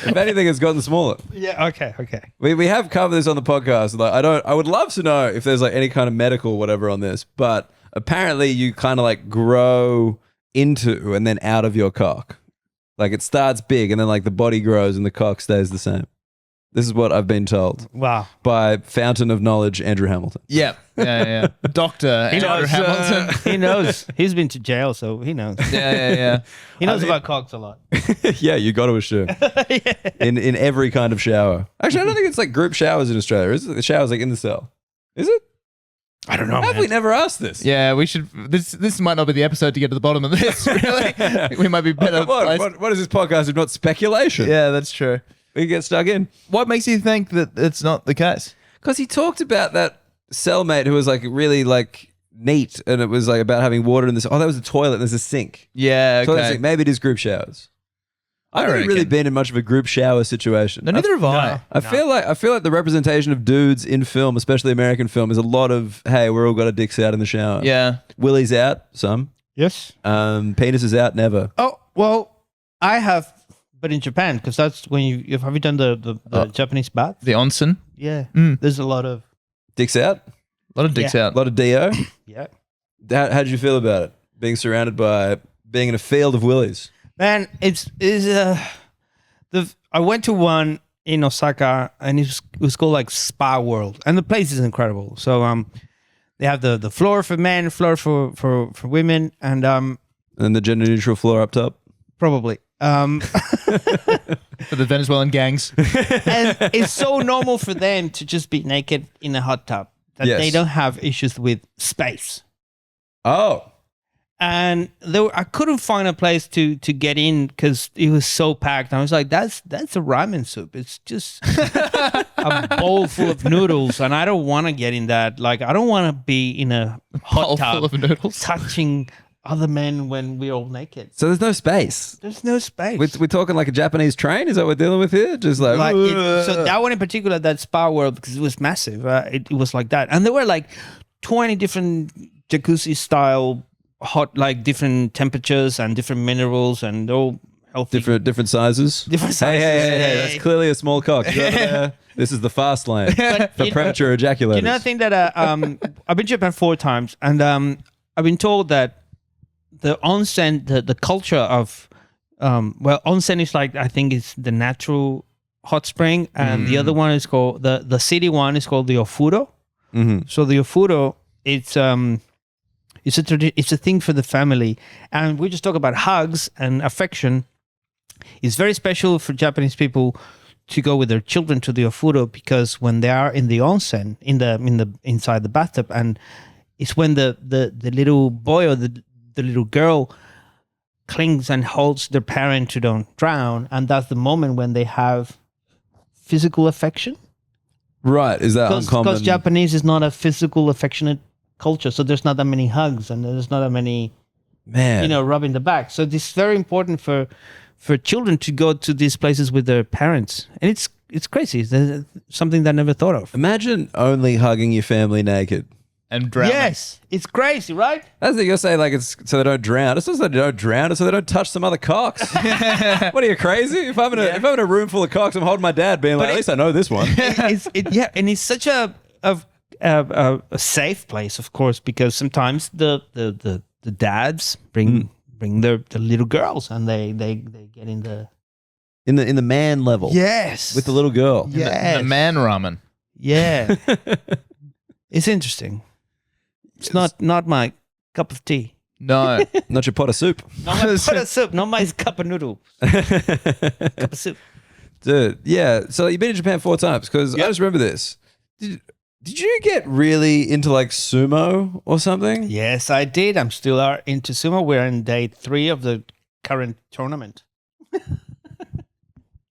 If anything, it's gotten smaller. Yeah. Okay. We have covered this on the podcast. Like I would love to know if there's like any kind of medical whatever on this, but apparently you kind of like grow into and then out of your cock. Like it starts big and then like the body grows and the cock stays the same. This is what I've been told Wow. by fountain of knowledge, Andrew Hamilton. Yeah. Doctor Andrew Hamilton. He knows. He's been to jail, so he knows. Yeah. He knows about cocks a lot. Yeah, you got to assume. In every kind of shower. Actually, I don't think it's like group showers in Australia. Is it? The shower's like in the cell. Is it? I don't know. Have we never asked this? Yeah, we should. This might not be the episode to get to the bottom of this. Really, we might be better. What is this podcast if not speculation? Yeah, that's true. We can get stuck in. What makes you think that it's not the case? Because he talked about that cellmate who was like really like neat, and it was like about having water in this. Oh, that was a toilet. And there's a sink. Yeah, So okay. maybe it is group showers. I haven't really reckon. been in much of a group shower situation. No, neither have I. I feel like the representation of dudes in film, especially American film, is a lot of hey, we're all got our dicks out in the shower. Yeah. Willy's out, some. Yes. Penis is out, never. Oh well, I have, but in Japan, because that's when have you done the Japanese bath? The onsen. Yeah. Mm. There's a lot of Dicks out, A lot of dicks a out. lot of do. yeah. How did you feel about it? Being surrounded by being in a field of willies. Man, I went to one in Osaka, and it was called like Spa World, and the place is incredible. So they have the floor for men, floor for women, and And the gender neutral floor up top. probably. For the Venezuelan gangs. And it's so normal for them to just be naked in a hot tub that Yes. they don't have issues with space. Oh. And I couldn't find a place to get in because it was so packed. I was like, that's a ramen soup. It's just a bowl full of noodles, and I don't want to get in that. Like, I don't want to be in a Bowl hot full tub of noodles. touching other men when we're all naked. So there's no space. There's no space. We're talking like a Japanese train? Is that what we're dealing with here? Just like, So that one in particular, that Spa World, because it was massive, it was like that. And there were like 20 different jacuzzi style hot, like different temperatures and different minerals, and they're all healthy. different sizes. Different sizes. Hey, that's clearly a small cock. This is the fast lane for premature ejaculators. You know, I think that I've been to Japan 4 times, and I've been told that the onsen, the culture of, onsen is like, I think it's the natural hot spring, and the other one is called, the city one is called the ofuro. Mm-hmm. So the ofuro, it's a thing for the family, and we just talk about hugs and affection. It's very special for Japanese people to go with their children to the ofuro because when they are in the onsen, in the inside the bathtub, and it's when the little boy or the little girl clings and holds their parent to don't drown, and that's the moment when they have physical affection. Right. Is that uncommon? Because Japanese is not a physical affectionate culture, so there's not that many hugs and there's not that many, rubbing the back. So this is very important for children to go to these places with their parents, and it's crazy. It's something that I never thought of. Imagine only hugging your family naked. And drowning. Yes, it's crazy, right? That's what you're saying, like it's so they don't drown. It's not so they don't drown, it's so they don't touch some other cocks. What are you, crazy? If I'm in a room full of cocks, I'm holding my dad being like, at least I know this one. And it's such a safe place, of course, because sometimes the dads bring the little girls and they get in the man level. Yes. With the little girl. Yes. The man ramen. Yeah. It's interesting. It's not my cup of tea. No. Not your pot of soup. Not my pot of soup. Not my cup of noodle. Cup of soup. Dude, yeah. So you've been to Japan 4 times because I just remember this. Did you get really into like sumo or something? Yes, I did. I'm still into sumo. We're in day 3 of the current tournament.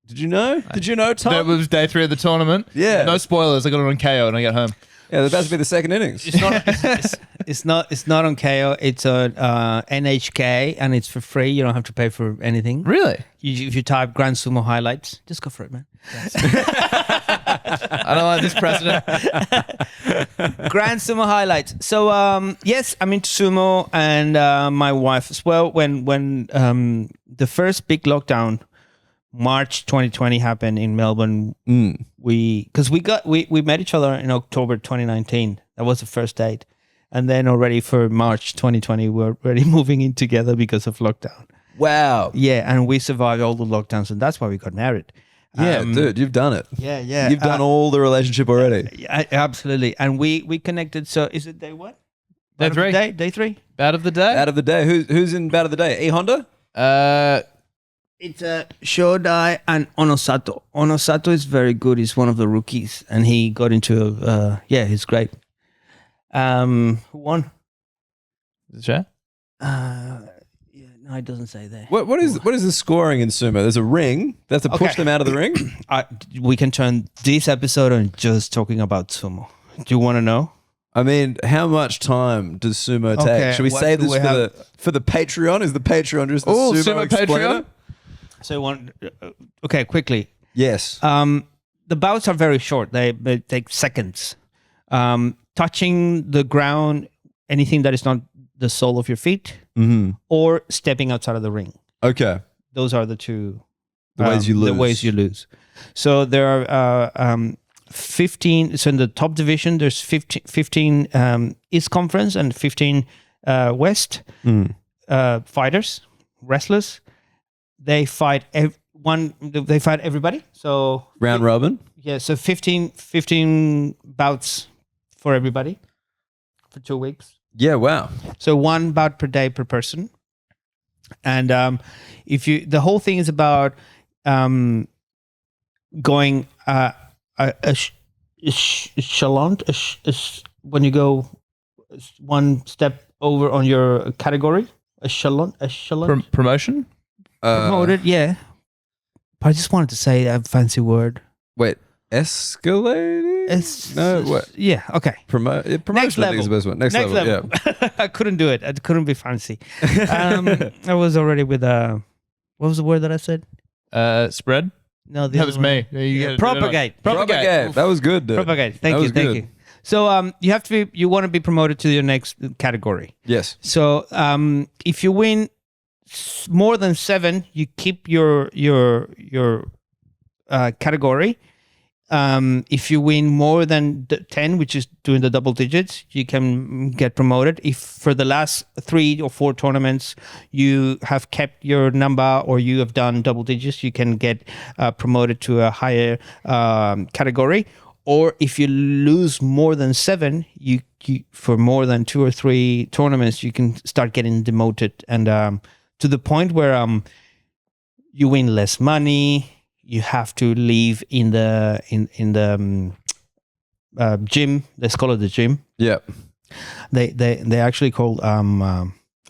Did you know? Did you know, Tom? That was day 3 of the tournament. Yeah. No spoilers. I got it on KO when I get home. Yeah, they're about to be the second innings. It's not on KO. It's on NHK, and it's for free. You don't have to pay for anything. Really? If you type Grand Sumo highlights, just go for it, man. I don't like this precedent. Grand Sumo highlights. So yes, I'm into sumo, and my wife as well. When the first big lockdown, March 2020, happened in Melbourne, we met each other in October 2019. That was the first date, and then already for March 2020, we're already moving in together because of lockdown. Wow. Yeah, and we survived all the lockdowns, and that's why we got married. Yeah, dude, you've done it. Yeah. You've done all the relationship already. Yeah, absolutely. And we connected. So is it day what? Day 3. Day 3. Bat of the day? Bat of the day. Who's in bat of the day? E Honda? It's Shodai and Onosato. Onosato is very good. He's one of the rookies, and he got into he's great. Who won? Is it Shay? No, it doesn't say there. What is the scoring in sumo? There's a ring. They have to push them out of the ring. We can turn this episode on just talking about sumo. Do you want to know? I mean, how much time does sumo take? Okay, Should we what save do this we for the Patreon? Is the Patreon just the sumo explainer? Patreon? So okay, quickly. Yes. The bouts are very short. They take seconds. Touching the ground, anything that is not the sole of your feet, or stepping outside of the ring. Okay. Those are the two ways you lose. The ways you lose. So there are 15. So in the top division, there's 15 East Conference and 15 West fighters, wrestlers. They fight They fight everybody. So round robin. Yeah. So 15 bouts for everybody for 2 weeks. Yeah. Wow. So 1 bout per day per person. And the whole thing is about going when you go 1 step over on your category, echelon. Promotion? Promoted, yeah. But I just wanted to say a fancy word. Wait, escalating? What? Yeah, okay. Promotion, Next I think is the best one. Next level. Yeah. I couldn't do it. I couldn't be fancy. I was already with what was the word that I said? Spread? No, that was me. Propagate. Propagate. That was good, dude. Propagate. Thank you. So you want to be promoted to your next category. Yes. So if you win more than 7, you keep your category. If you win more than 10, which is doing the double digits, you can get promoted. If for the last 3 or 4 tournaments you have kept your number or you have done double digits, you can get promoted to a higher category. Or if you lose more than 7, you for more than 2 or 3 tournaments, you can start getting demoted, and to the point where you win less money. you have to live in the gym. Let's call it the gym. Yeah. They actually call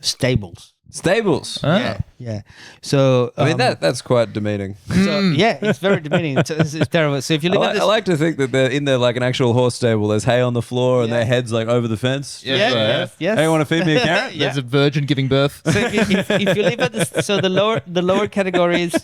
stables. Stables. Yeah. So I mean that's quite demeaning. So, yeah, it's very demeaning. It's terrible. So if you look at this, I like to think that they're in there like an actual horse stable. There's hay on the floor and their heads like over the fence. yes. Hey, want to feed me a carrot? Yeah. There's a virgin giving birth. So if you live at this, so the lower categories,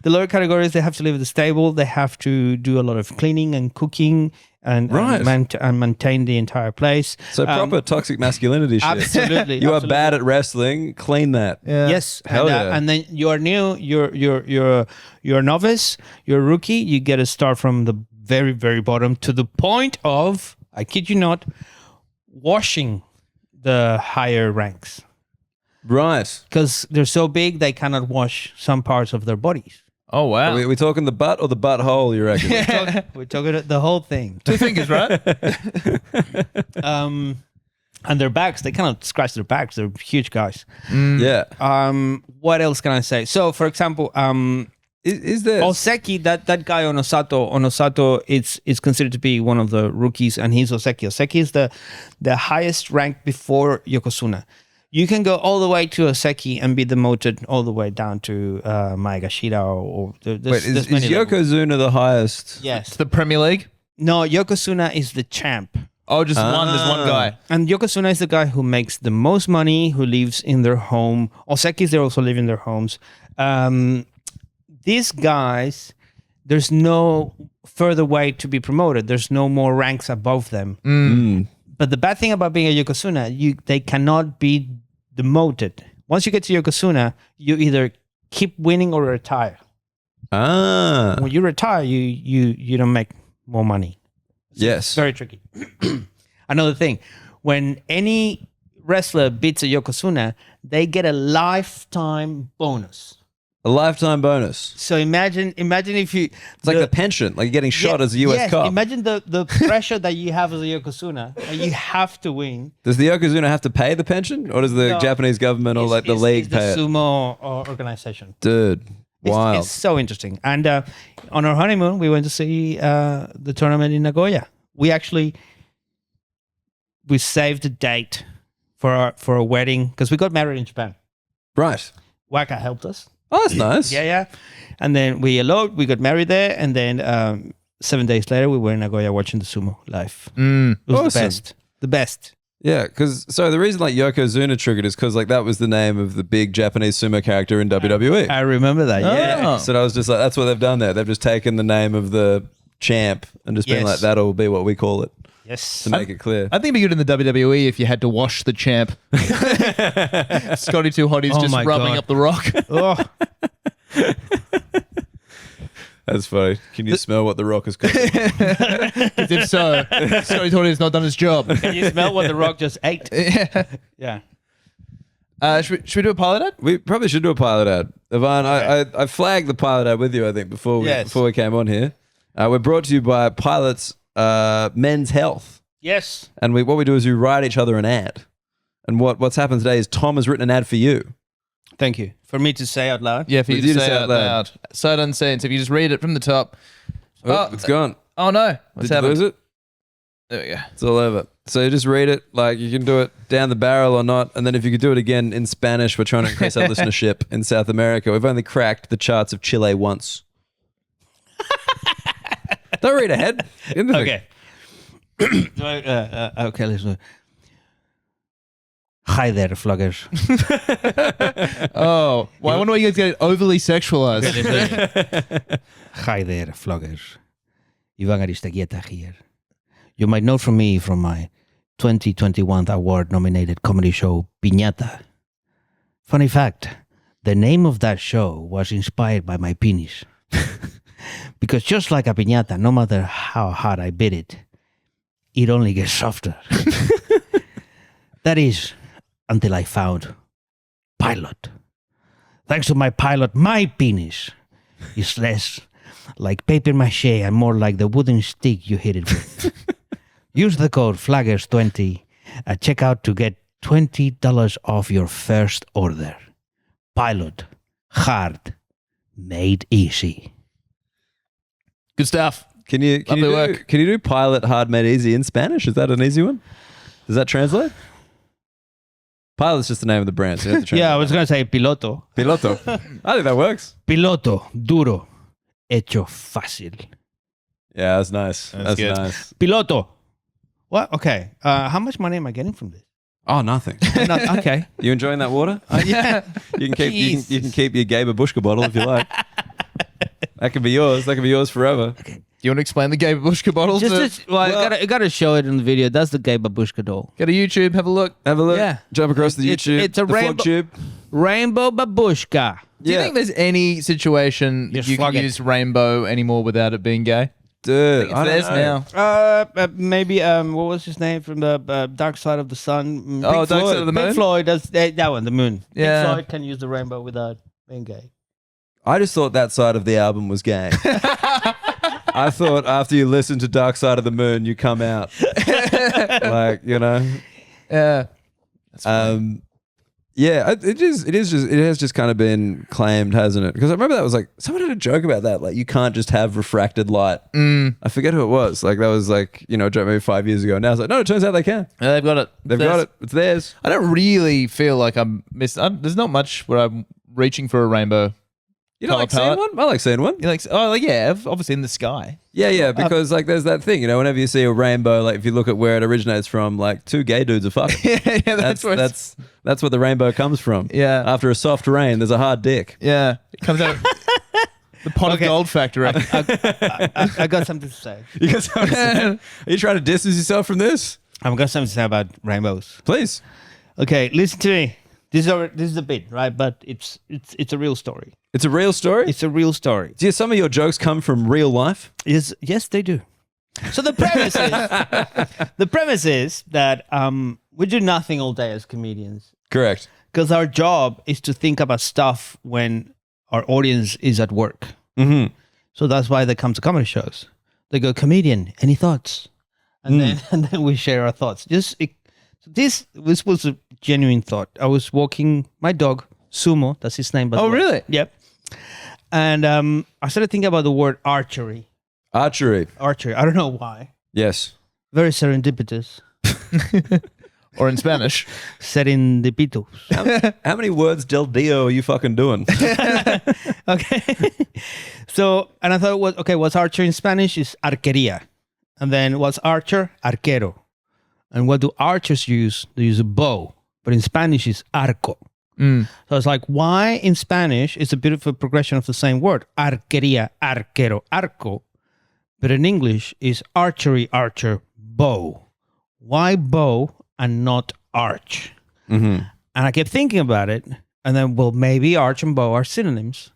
they have to live at the stable. They have to do a lot of cleaning and cooking and maintain the entire place. So proper toxic masculinity shit. Absolutely. You are bad at wrestling. Clean that. Yeah. Yes, Hell yeah. and then you are new. You're a novice. You're a rookie. You get to start from the very very bottom to the point of, I kid you not, washing the higher ranks Right. because they're so big they cannot wash some parts of their bodies. Oh, wow. Are we talking the butt or the butthole, you reckon? We're talking the whole thing. 2 fingers, right? And their backs, they cannot scratch their backs. They're huge guys. Yeah. What else can I say? So, for example, Is there... Oseki, that guy Onosato, it's considered to be one of the rookies, and he's Oseki. Oseki is the highest rank before Yokozuna. You can go all the way to Oseki and be demoted all the way down to Maegashira or Wait, is Yokozuna the highest? Yes. The Premier League? No, Yokozuna is the champ. Oh, just one. There's one guy. And Yokozuna is the guy who makes the most money, who lives in their home. Osekis, they also live in their homes. These guys, there's no further way to be promoted. There's no more ranks above them. But the bad thing about being a Yokozuna, they cannot be demoted. Once you get to Yokozuna, you either keep winning or retire. When you retire, you don't make more money. Yes. Very tricky. Another thing, when any wrestler beats a Yokozuna, they get a lifetime bonus. A lifetime bonus. So imagine if you... It's like the pension, like you're getting shot as a US cop. Imagine the pressure that you have as a Yokozuna. And you have to win. Does the Yokozuna have to pay the pension? Or does the Japanese government or like the league pay the it? sumo organization. Dude, wild. It's so interesting. And on our honeymoon, we went to see the tournament in Nagoya. We saved a date for a wedding because we got married in Japan. Right. Waka helped us. Oh, that's nice. Yeah. And then we eloped, we got married there, and then 7 days later, we were in Nagoya watching the sumo live. It was Awesome. The best. Yeah, because the reason like Yokozuna triggered is because like that was the name of the big Japanese sumo character in WWE. I remember that, yeah. So I was just like, that's what they've done there. They've just taken the name of the champ and just been like, that'll be what we call it. Yes. To make it clear. I think it'd be good in the WWE if you had to wash the champ. Scotty Too Hotty's just rubbing up the rock. Oh. That's funny. Can you smell what the rock is cooking? If so, Scotty Too Hotty's not done his job. Can you smell what the rock just ate? Yeah. Should we do a pilot ad? We probably should do a pilot ad. Ivan, I flagged the pilot ad with you, I think, before we came on here. We're brought to you by Pilots Men's Health. Yes. And what we do is we write each other an ad. And what's happened today is Tom has written an ad for you. Thank you. For me to say out loud? Yeah, for you to say out loud. Sight unseen. So if you just read it from the top. Oh, it's gone. Oh, no. What's happened? Did you lose it? There we go. It's all over. So you just read it, like you can do it down the barrel or not. And then if you could do it again in Spanish, we're trying to increase our listenership in South America. We've only cracked the charts of Chile once. Don't read ahead. Okay. Okay, listen. Hi there, floggers. Oh, well, I wonder why you guys get it overly sexualized. Hi there, floggers. Ivan Aristeguieta here. You might know from me from my 2021 award-nominated comedy show, Piñata. Funny fact, the name of that show was inspired by my penis. Because just like a piñata, no matter how hard I beat it, it only gets softer. That is, until I found Pilot. Thanks to my Pilot, my penis is less like paper mache and more like the wooden stick you hit it with. Use the code FLAGGERS20 at checkout to get $20 off your first order. Pilot. Hard. Made easy. Good stuff. Can you Lovely work. Can you do pilot hard made easy in Spanish? Is that an easy one? Does that translate? Pilot's just the name of the brand. So you have to translate. Yeah, I was going to say piloto. Piloto. I think that works. Piloto, duro, hecho fácil. Yeah, that's nice. That's good. nice. Piloto. What? Okay. How much money am I getting from this? Oh, nothing. Okay. You enjoying that water? Yeah. You can keep your Gay Babushka bottle if you like. That can be yours. That can be yours forever. Do you want to explain the gay babushka bottles? I gotta show it in the video. That's the gay babushka doll. Go to YouTube, have a look. Have a look. Yeah. Jump across the YouTube. It's a the rainbow- Flog tube. Rainbow babushka. Do you think there's any situation Just you can flog it. use rainbow anymore without it being gay? Dude, It's I theirs don't know. now. Maybe what was his name from the Dark Side of the Sun? Oh, Dark Side of the Moon? Pink Floyd. That's that one, the moon. Yeah. Pink Floyd can use the rainbow without being gay. I just thought that side of the album was gay. I thought after you listen to Dark Side of the Moon, you come out. Like, you know. Yeah. Yeah, it has just kind of been claimed, hasn't it? Because I remember that was like, someone had a joke about that. Like, you can't just have refracted light. I forget who it was. Like, that was like, you know, a joke maybe 5 years ago. Now it's like, no, it turns out they can. Yeah, they've got it. They've got it. It's theirs. I don't really feel like I'm missing. There's not much where I'm reaching for a rainbow. You don't like seeing one? I like seeing one. You're like, oh, like, yeah, obviously in the sky. Yeah, because like there's that thing, you know, whenever you see a rainbow, like if you look at where it originates from, like two gay dudes are fucking. yeah, that's where that's where the rainbow comes from. Yeah. After a soft rain, there's a hard dick. Yeah, it comes out of the pot of gold factory. I got something to say. You got something to say? Are you trying to distance yourself from this? I've got something to say about rainbows. Please. Okay, listen to me. This is a bit, right? But it's a real story. It's a real story? It's a real story. Do some of your jokes come from real life? Yes, they do. So the premise is that we do nothing all day as comedians Correct. because our job is to think about stuff when our audience is at work. Mm-hmm. So that's why they come to comedy shows. They go, comedian, any thoughts? And then we share our thoughts. This was a genuine thought. I was walking my dog, Sumo, that's his name. By the way. Really? Yep. And I started thinking about the word archery. Archery. I don't know why. Yes. Very serendipitous. Or in Spanish. Serendipitos. How many words del Dio are you fucking doing? Okay. So, and I thought, what's archer in Spanish is arquería. And then what's archer? Arquero. And what do archers use? They use a bow. But in Spanish, it's arco. So it's like, why in Spanish it's a bit of a progression of the same word, arquería, arquero, arco, but in English is archery, archer, bow. Why bow and not arch? And I kept thinking about it, and then, well, maybe arch and bow are synonyms.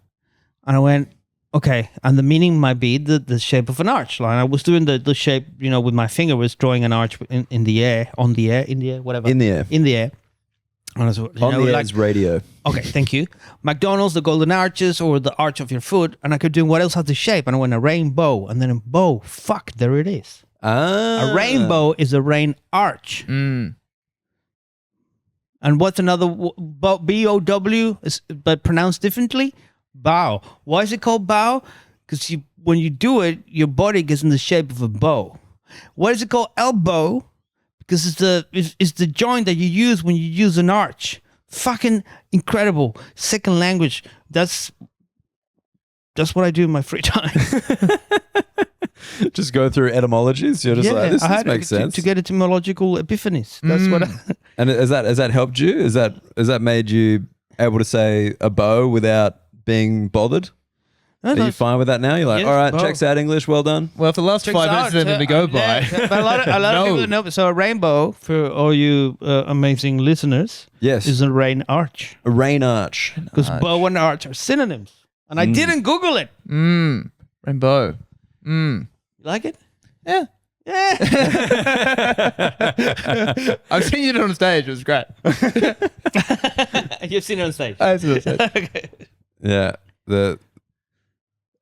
And I went, okay, and the meaning might be the shape of an arch. Like I was doing the shape, you know, with my finger, was drawing an arch in the air, on the air, in the air, whatever. In the air. In the air. And I was, On the air is radio. Okay, thank you. McDonald's, the golden arches, or the arch of your foot. And I kept doing what else has the shape? And I went a rainbow. And then a bow. Fuck, there it is. Ah. A rainbow is a rain arch. And what's another? B-O-W, but pronounced differently? Bow. Why is it called bow? Because when you do it, your body gets in the shape of a bow. Why is it called elbow? Because it's the joint that you use when you use an arch. Fucking incredible. Second language. That's what I do in my free time. Just go through etymologies. You're just like, this makes sense. To get etymological epiphanies. That's what. And has that helped you? Has that made you able to say a bow without being bothered? Are you fine with that now? You're like, Yes, all right, bow. checks out English, well done. Well, for the last 5 minutes of them to go by. But a lot of people know. So a rainbow, for all you amazing listeners, Yes. is a rain arch. A rain arch. Because bow and arch are synonyms. And I didn't Google it. Rainbow. You like it? Yeah. Yeah. I've seen you do it on stage. It was great. You've seen it on stage. I've seen it on stage. Okay. Yeah.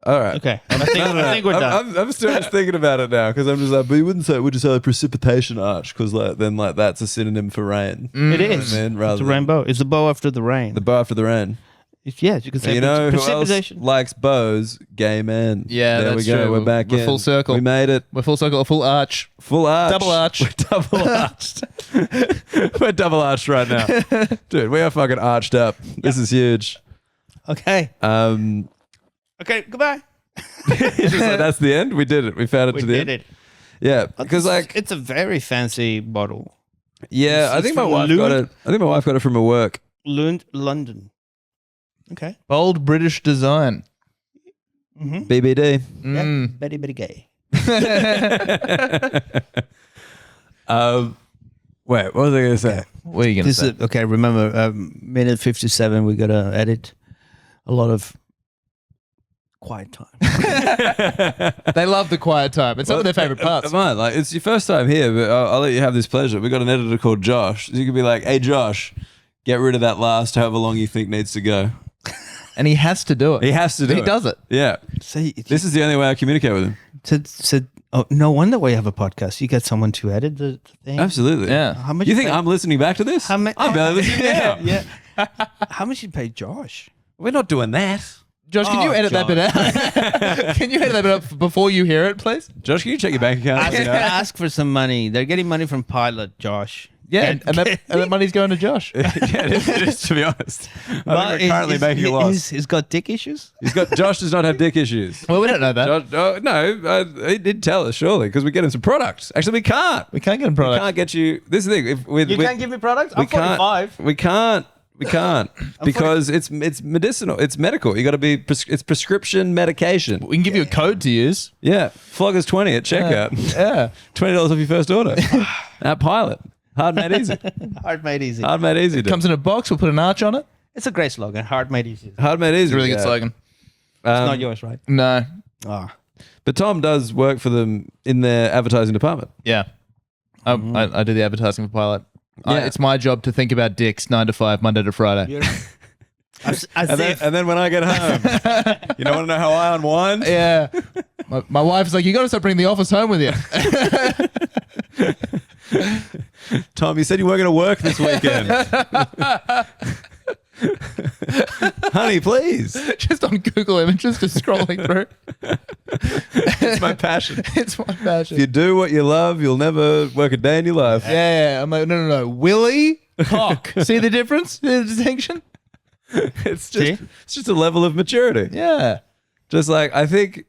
All right. Okay. I think we're done. I'm still just thinking about it now because I'm just like, but you wouldn't say, would you say a precipitation arch? Because then that's a synonym for rain. It is. I mean, rather It's a than rainbow. It's the bow after the rain. the bow after the rain. Yes, you could say You know who else precipitation. likes bows? Gay men. Yeah, there that's we go. true. We're back We're in. full circle. We made it. We're full circle, full arch. Full arch. Double arch. We're double arched. We're double arched right now. Dude, we are fucking arched up. This is huge. Okay. Okay, goodbye. It's just like, that's the end. We did it. We found it We to the did end. it. Yeah, because like, it's a very fancy bottle. yeah, I It's think my from wife got it. I think my wife got it from her work. London. Okay. Bold British design. Mm-hmm. BBD. Yeah, very, very gay. Wait, what was I going to say? What are you going to This say? is okay. Remember, minute 57. We gotta edit a lot of quiet time. They love the quiet time. It's some of their favorite parts. Come on, like it's your first time here, but I'll let you have this pleasure. We got an editor called Josh. So you could be like, "Hey, Josh, get rid of that last however long you think needs to go." And he has to do it. He has to do it. He does it. Yeah. See, This is the only way I communicate with him. said, oh, no wonder we have a podcast. You get someone to edit the thing. Absolutely. Yeah. How much You think pay- I'm listening back to this? I'm barely listening now. Yeah. How much you pay Josh? We're not doing that. Josh, can you edit that bit out? Can you edit that bit out before you hear it, please? Josh, can you check your bank account? Ask for some money. They're getting money from Pilot, Josh. Yeah, and that money's going to Josh. Yeah, it is, to be honest. I think we're currently making a loss. He's got dick issues? Josh does not have dick issues. Well, we don't know that. Josh, no, he did tell us, surely, because we get him some products. Actually, we can't. We can't get him We product. can't get you. This is the thing. If You can't give me products? I'm 45. We can't because it's medicinal. It's medical. You got to be. It's prescription medication. We can give you a code to use. Yeah, Flog is 20 at checkout. Yeah. $20 off your first order. At Pilot, hard made easy. Hard made easy. Hard made easy. Dude. Comes in a box. We'll put an arch on it. It's a great slogan. Hard made easy. It's Hard made easy. It's a really good yeah. slogan. not yours, right? No. Ah. But Tom does work for them in their advertising department. Yeah. I do the advertising for Pilot. Yeah. It's my job to think about dicks 9 to 5, Monday to Friday. And then when I get home, you don't want to know how I unwind? Yeah. My wife's like, you got to start bringing the office home with you. Tom, you said you weren't going to work this weekend. Honey, please. Just on Google Images, just scrolling through. It's my passion. It's my passion. If you do what you love, you'll never work a day in your life. Yeah. I'm like, no. Willie, cock. See the difference? The distinction? It's just a level of maturity. Yeah. Just like, I think,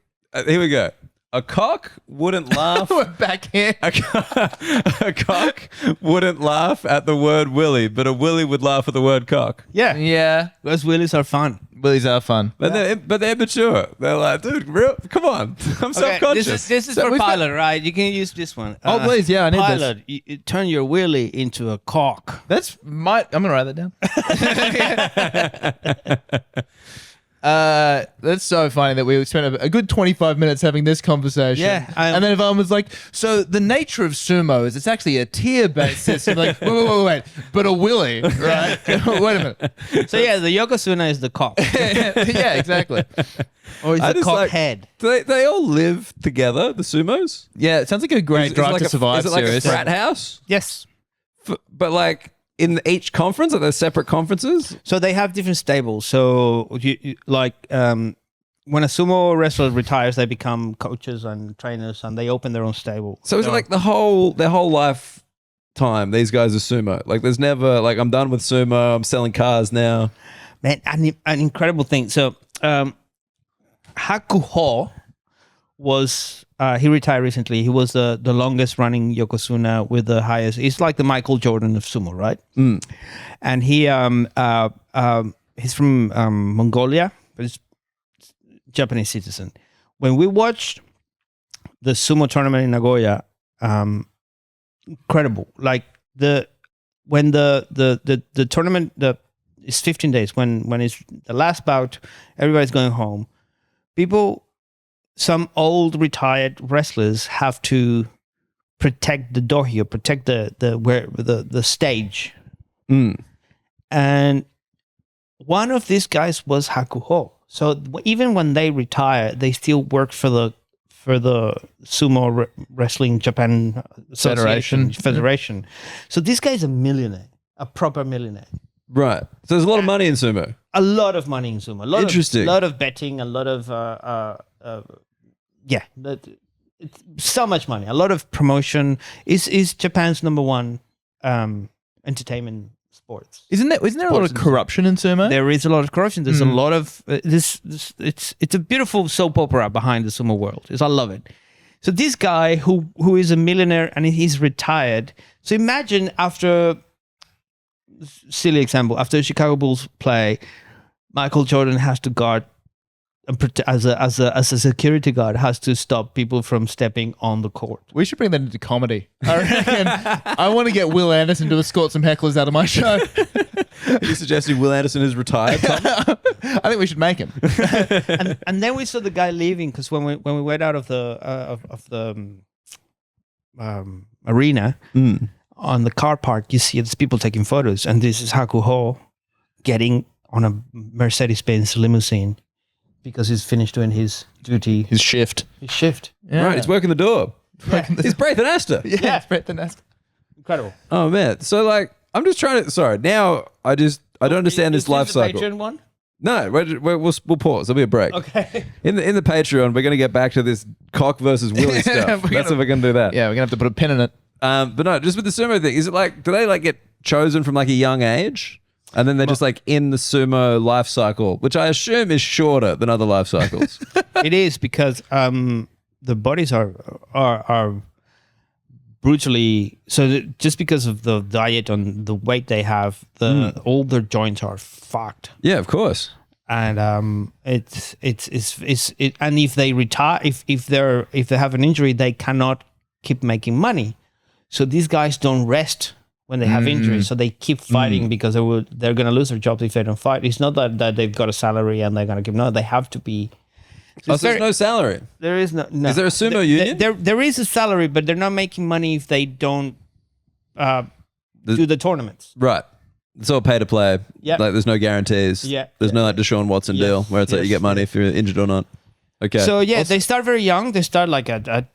here we go. A cock wouldn't laugh. We're back here. A cock wouldn't laugh at the word willy, but a willy would laugh at the word cock. Yeah. Yeah. Those wheelies are fun. Willies are fun. But they're mature. They're like, dude, come on. I'm self-conscious. This is So for we've got- Pilot, right? You can use this one. Oh, please. Yeah, I need Pilot, you turn your wheelie into a cock. this. I'm going to write that down. That's so funny that we spent a good 25 minutes having this conversation. Yeah, and then Yvonne was like, so the nature of sumo is it's actually a tier-based system. Like, wait. But a willy, right? Wait a minute. So yeah, the Yokozuna is the cock. Yeah, exactly. Or is I the just cock like- head? They all live together, the sumos? Yeah, it sounds like a great Is it Drive like to a- Survive Is it like series. a frat house? Yes. But like in each conference, are there separate conferences? So they have different stables. So you like when a sumo wrestler retires, they become coaches and trainers, and they open their own stable. So is it like their whole lifetime, these guys are sumo? Like there's never, like I'm done with sumo, I'm selling cars now. Man, an incredible thing. So Hakuho was he retired recently. He was the longest running Yokozuna with the highest. He's like the Michael Jordan of sumo, right? And he he's from Mongolia, but he's Japanese citizen. When we watched the sumo tournament in Nagoya, incredible. Like when the tournament it's 15 days. When it's the last bout, everybody's going home. Some old retired wrestlers have to protect the dohyo, protect the stage. And one of these guys was Hakuho. So even when they retire, they still work for the Sumo Wrestling Japan Federation. So this guy's a millionaire, a proper millionaire. Right. So there's a lot of money in sumo. A lot of money in sumo. Interesting. A lot of betting. A lot of it's so much money. A lot of promotion. Is Japan's number one entertainment sports. Isn't there a lot of corruption in sumo? There is a lot of corruption. There's a lot of it's a beautiful soap opera behind the sumo world. I love it. So this guy who is a millionaire and he's retired. So imagine after, silly example, after the Chicago Bulls play, Michael Jordan has to guard as a security guard, has to stop people from stepping on the court. We should bring that into comedy. I reckon. I want to get Will Anderson to escort some hecklers out of my show. Are you suggesting Will Anderson is retired, Tom? I think we should make him. and then we saw the guy leaving because when we went out of the arena on the car park, you see there's people taking photos, and this is Hakuho getting on a Mercedes-Benz limousine because he's finished doing his duty, His shift. Yeah. Right, he's working the door. Yeah. He's Braithen Astor. Yeah, it's Brett the Nest. Incredible. Oh man. So like, I'm just trying to. Sorry. Now I don't understand this life the cycle. Patreon one? No, we'll pause. There'll be a break. Okay. In the Patreon, we're going to get back to this cock versus Willie stuff. That's if we're going to do that. Yeah, we're going to have to put a pin in it. But no, just with the sumo thing, is it like, do they like get chosen from like a young age? And then they're just like in the sumo life cycle, which I assume is shorter than other life cycles. It is because the bodies are brutally, just because of the diet and the weight they have, all their joints are fucked. Yeah, of course. And and if they retire, if they have an injury, they cannot keep making money. So these guys don't rest when they have injuries, so they keep fighting because they're going to lose their jobs if they don't fight. It's not that they've got a salary and they're going to keep. No, they have to be. So there's no salary. There is no. Is there a sumo union? There is a salary, but they're not making money if they don't do the tournaments. Right. It's all pay to play. Yeah. Like there's no guarantees. Yeah. There's no like Deshaun Watson deal where it's like you get money if you're injured or not. Okay. So yeah, they start very young. They start like at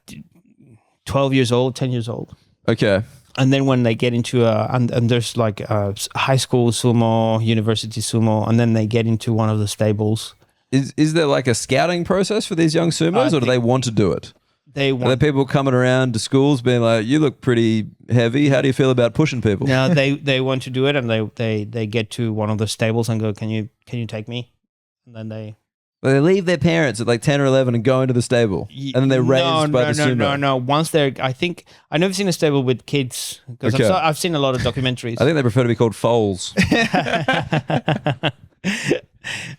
12 years old, 10 years old. Okay. And then when they get into and there's like high school sumo, university sumo, and then they get into one of the stables. Is there like a scouting process for these young sumos, or do they want to do it? Are there people coming around to schools being like, "You look pretty heavy. How do you feel about pushing people?" No, they want to do it, and they get to one of the stables and go, "Can you take me?" And then they leave their parents at like 10 or 11 and go into the stable, and then they're raised by the sumo. No. Once I've never seen a stable with kids because I've seen a lot of documentaries. I think they prefer to be called foals.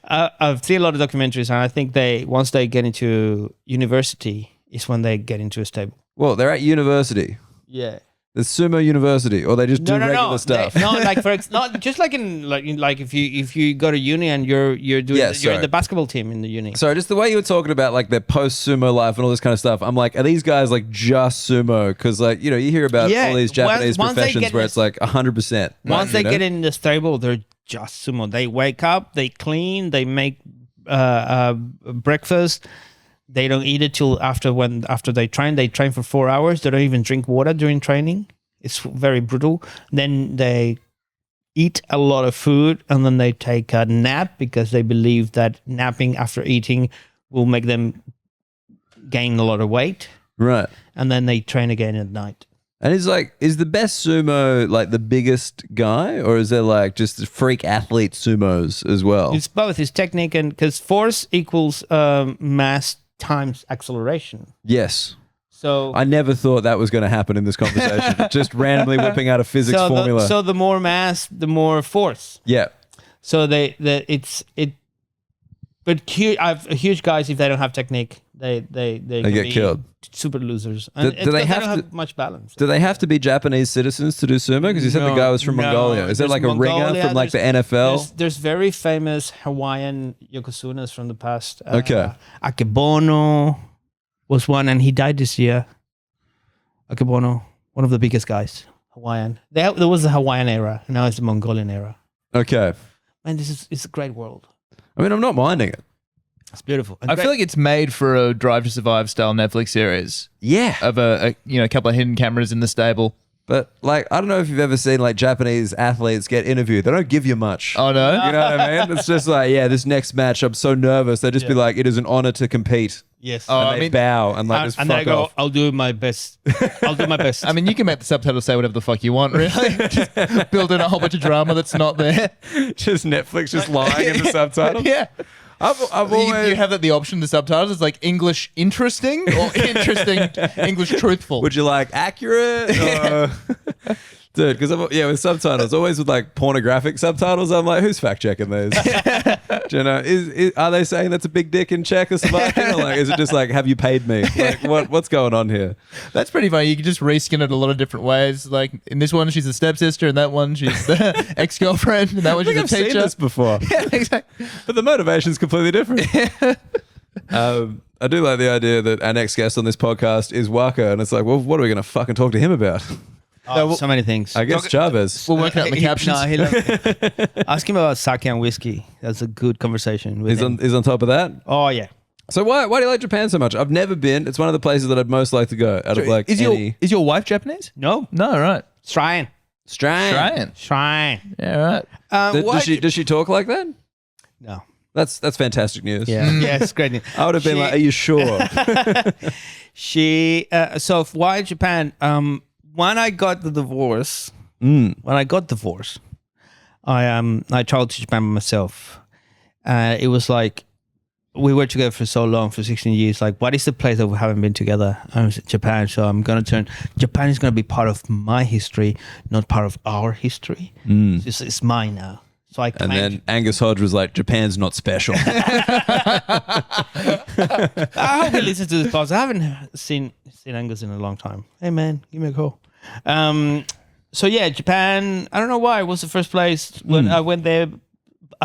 I've seen a lot of documentaries, and I think once they get into university is when they get into a stable. Well, they're at university. Yeah. The sumo university, or they just do regular stuff. Not just like if you go to uni and you're doing you're in the basketball team in the uni. Sorry, just the way you were talking about like their post sumo life and all this kind of stuff. I'm like, are these guys like just sumo? Because like you hear about all these Japanese professions where it's like 100%. Once they get in the stable, they're just sumo. They wake up, they clean, they make breakfast. They don't eat it till after they train. They train for 4 hours. They don't even drink water during training. It's very brutal. Then they eat a lot of food, and then they take a nap because they believe that napping after eating will make them gain a lot of weight. Right. And then they train again at night. And is the best sumo like the biggest guy, or is there like just freak athlete sumos as well? It's both. It's technique, and because force equals mass times acceleration. Yes. So I never thought that was going to happen in this conversation. Just randomly whipping out a physics formula. So the more mass, the more force. Yeah. So but huge guys, if they don't have technique, they get killed. Super losers. And do they don't have much balance. Do they have to be Japanese citizens to do sumo? Because you said the guy was from Mongolia. Is there like a ringer from like the NFL? There's very famous Hawaiian yokozunas from the past. Okay. Akebono was one, and he died this year. Akebono, one of the biggest guys, Hawaiian. There was the Hawaiian era, and now it's the Mongolian era. Okay. Man, it's a great world. I mean, I'm not minding it. It's beautiful. I feel like it's made for a Drive to Survive style Netflix series. Yeah. Of a couple of hidden cameras in the stable. But like, I don't know if you've ever seen like Japanese athletes get interviewed. They don't give you much. Oh no. You know what I mean? It's just like, yeah, this next match, I'm so nervous. They just be like, it is an honor to compete. Yes. Oh, And I they mean- bow and like just and fuck I go, off. I'll do my best. I'll do my best. I mean, you can make the subtitles say whatever the fuck you want, really. Just build in a whole bunch of drama that's not there. Just Netflix just lying in the subtitles. Yeah. I've You always. have that the option, the subtitles is like English interesting or interesting English truthful. Would you like accurate? Or... Dude, because with subtitles, always with like pornographic subtitles, I'm like, who's fact checking these? Do you know, are they saying that's a big dick in Czechoslovakia? Or like, is it just like, have you paid me? Like, what's going on here? That's pretty funny. You can just reskin it a lot of different ways. Like in this one, she's a stepsister, and that one, she's the ex-girlfriend, and that one, I she's think a I've seen teacher. this before, Yeah, exactly. but the motivation's completely different. I do like the idea that our next guest on this podcast is Waka, and it's like, well, what are we going to fucking talk to him about? so many things. I guess Chavez. We're working out the captions. No, he ask him about sake and whiskey. That's a good conversation with him. He's on top of that. Oh yeah. So why do you like Japan so much? I've never been. It's one of the places that I'd most like to go out of like is any. your wife Japanese? No. No, right. Shrine. Strange. Shrine. Shrine. Yeah, right. Does she talk like that? No. That's fantastic news. Yeah. Yeah, it's great news. I would have been She- like, are you sure? So why Japan? When I got the divorce, I traveled to Japan by myself. It was like we were together for so long, for 16 years. Like, what is the place that we haven't been together? I was Japan, so I'm gonna turn. Japan is gonna be part of my history, not part of our history. It's mine now. So I And claimed. then Angus Hodge was like, Japan's not special. I hope he listens to this podcast. I haven't seen Angus in a long time. Hey man, give me a call. So yeah, Japan. I don't know why. It was the first place when I went there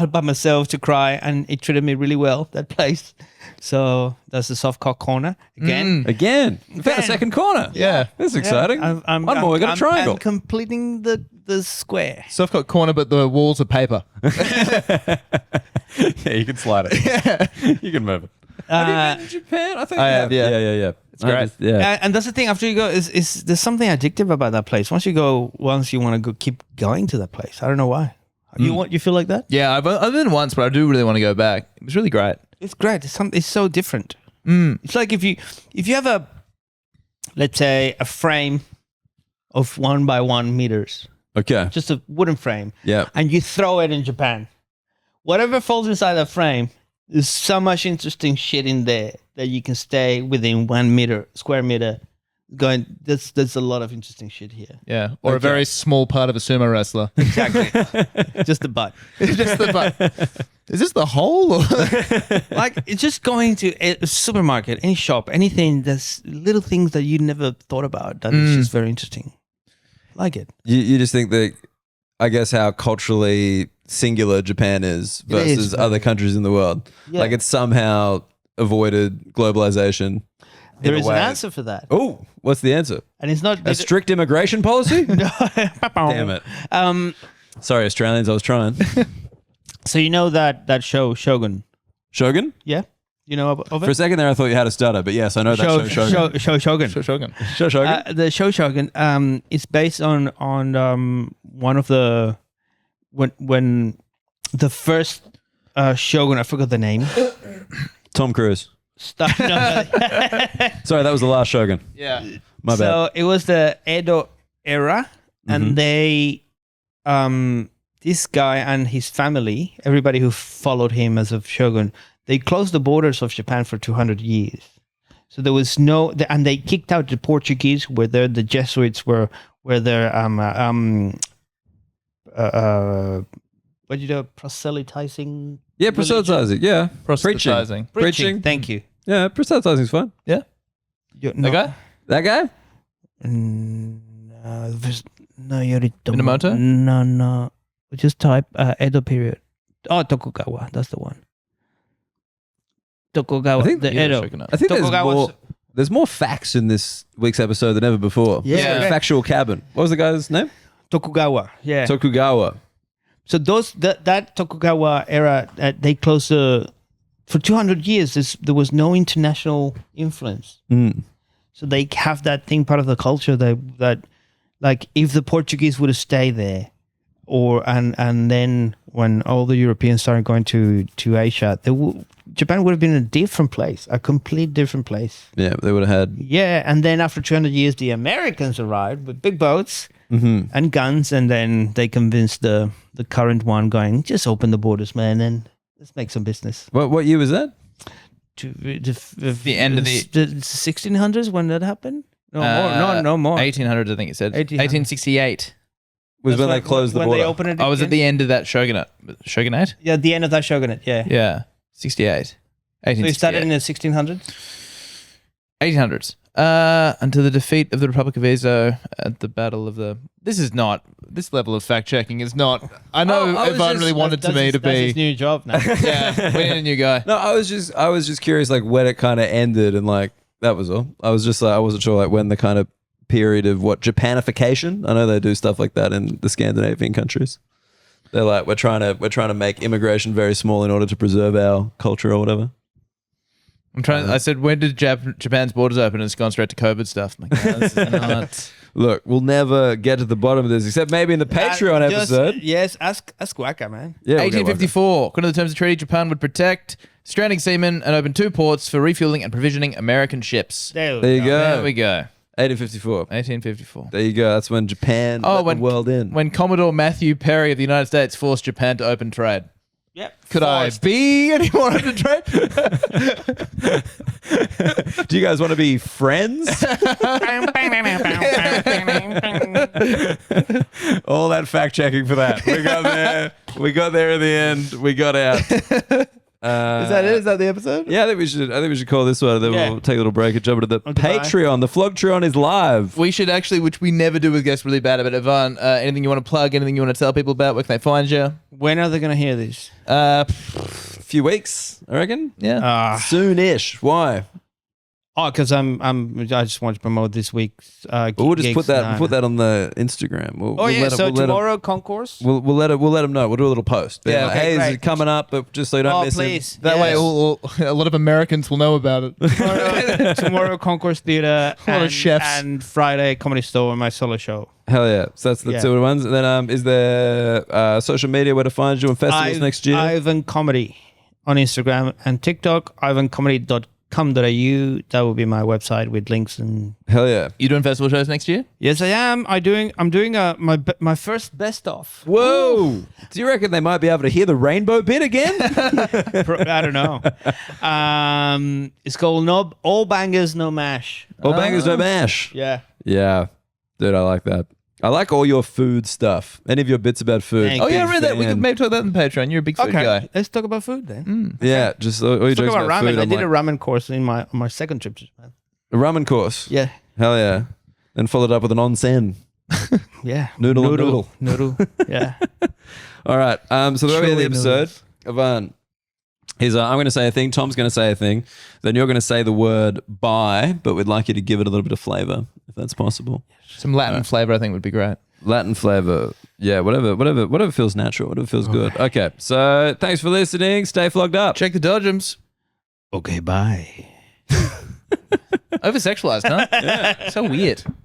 by myself to cry, and it treated me really well. That place. So that's the soft cock corner again. Again, we found a second corner. Yeah. That's exciting. I'm One more, we got a triangle. I'm completing the square. Soft got corner, but the walls are paper. Yeah, you can slide it. You can move it. Have you been to Japan? I think I have, yeah. Yeah. It's great. And that's the thing. After you go, is there's something addictive about that place. Once you want to go, keep going to that place. I don't know why. You feel like that? Yeah, I've been once, but I do really want to go back. It was really great. It's great. It's so different. It's like if you have let's say a frame of 1 by 1 meters, Okay. just a wooden frame, Yeah. and you throw it in Japan, whatever falls inside that frame, there's so much interesting shit in there that you can stay within 1 square meter. Going, there's a lot of interesting shit here. Yeah. Or a very small part of a sumo wrestler. Exactly, just the butt. Just the butt. Is this the whole? Or? Like it's just going to a supermarket, any shop, anything. There's little things that you never thought about. That is just very interesting. Like it. You just think that, I guess, how culturally singular Japan is versus very- other countries in the world. Yeah. Like it's somehow avoided globalization. There is an way. answer for that, Oh, what's the answer? and it's not. A strict immigration policy? Damn it. Sorry, Australians, I was trying. So you know that show Shogun? Shogun? Yeah, you know of For a it. second there, I thought you had a stutter, but yes, I know that show Shogun. Shogun. Shogun. Show Shogun? The show Shogun. It's based on one of the when the first Shogun. I forgot the name. Tom Cruise. No. Sorry, that was the last Shogun. Yeah. My bad. So it was the Edo era, and they, this guy and his family, everybody who followed him as a shogun, they closed the borders of Japan for 200 years. So there was and they kicked out the Portuguese, where the Jesuits were there. What do you do? Proselytizing. Yeah, proselytizing. Yeah. Proselytizing. Preaching. Thank you. Yeah, proselytizing's fine. Yeah. No, Okay. That guy? No, Minamoto? No. Just type Edo period. Oh, Tokugawa. That's the one. Tokugawa. I think the Yeah, Edo. Shogunate. I think Tokugawa's- there's more facts in this week's episode than ever before. Yeah. It's like a factual cabin. What was the guy's name? Tokugawa. Yeah. Tokugawa. So that Tokugawa era, they closed for 200 years. There was no international influence. So they have that thing, part of the culture that like if the Portuguese would have stayed there, and then when all the Europeans started going to Asia, Japan would have been a different place, a complete different place. Yeah, they would have had. Yeah, and then after 200 years, the Americans arrived with big boats and guns, and then they convinced the current one, going, just open the borders, man, and let's make some business. What year was that? The end of the 1600s when that happened. No more. 1800s, I think it said. 1800s. 1868 Was when they closed the when border. they opened it. I was at again? the end of that shogunate. Shogunate? Yeah, the end of that shogunate. Yeah. Yeah. 68. So you started 1868. in the 1600s. 1800s. Until the defeat of the Republic of Ezo at the Battle of the... This level of fact-checking is not... I know Ivan really wanted me to That's his be... new job now. Yeah, we need a new guy. No, I was just curious, like when it kind of ended, and like that was all. I was just like, I wasn't sure like when the kind of period of what Japanification. I know they do stuff like that in the Scandinavian countries. They're like, we're trying to make immigration very small in order to preserve our culture or whatever. I said, when did Japan's borders open? And it's gone straight to COVID stuff. I'm like, no, this is not... Look, we'll never get to the bottom of this, except maybe in the Patreon episode. Yes, ask Waka, man. Yeah, we'll get 1854. According to the terms of the treaty, Japan would protect stranding seamen and open 2 ports for refueling and provisioning American ships. There you go. There we go. 1854. 1854. There you go. That's when Japan let the world in. When Commodore Matthew Perry of the United States forced Japan to open trade. Yep. Could I be any more open trade? Do you guys want to be friends? All that fact checking for that. We got there. We got there in the end. We got out. Is that it? Is that the episode? Yeah, I think we should call this one. Then we'll take a little break and jump into the Goodbye. Patreon. The Flogtreon is live. We should actually, which we never do with guests really bad about. Ivan, anything you want to plug? Anything you want to tell people about? Where can they find you? When are they going to hear this? A few weeks, I reckon. Yeah. Soon-ish. Why? Because I just want to promote this week's. We'll just gigs put that. now. We'll put that on the Instagram. We'll Oh yeah, let it- so we'll let it- tomorrow concourse. We'll let them know. We'll do a little post. Being Yeah, like, okay, hey, this is great. coming up, but just so you don't miss please. That way, a lot of Americans will know about it. Tomorrow concourse theater. A lot of chefs. And Friday comedy store, my solo show. it. Hell yeah! So that's the Yeah. 2 ones. And then is there social media where to find you and festivals next year? Ivan Comedy on Instagram and TikTok. IvanComedy.com.au. That will be my website with links and. Hell yeah! You doing festival shows next year? Yes, I am. I'm doing my first best of. Whoa! Do you reckon they might be able to hear the rainbow bit again? I don't know. It's called All Bangers No Mash. All bangers no mash. Yeah. Yeah, dude, I like that. I like all your food stuff. Any of your bits about food? Thank Oh yeah, I Big read that. We fan. could maybe talk about that in the Patreon. You're a big food Okay. guy. Let's talk about food then. Yeah, just all your Let's talk jokes about about ramen. food. I I'm did like, a ramen course on my second trip to Japan. a ramen course. Yeah. Hell yeah! Then followed up with an onsen. Yeah. Noodle. Noodle. Yeah. All right. So the way we end the Truly episode, Ivan, is I'm going to say a thing. Tom's going to say a thing. Then you're going to say the word bye, but we'd like you to give it a little bit of flavor, if that's possible. Some Latin flavor, I think, would be great. Latin flavor. Yeah, whatever feels natural, whatever feels good. Okay. So thanks for listening. Stay flogged up. Check the dodgems. Okay, bye. Over sexualized, huh? Yeah. So weird.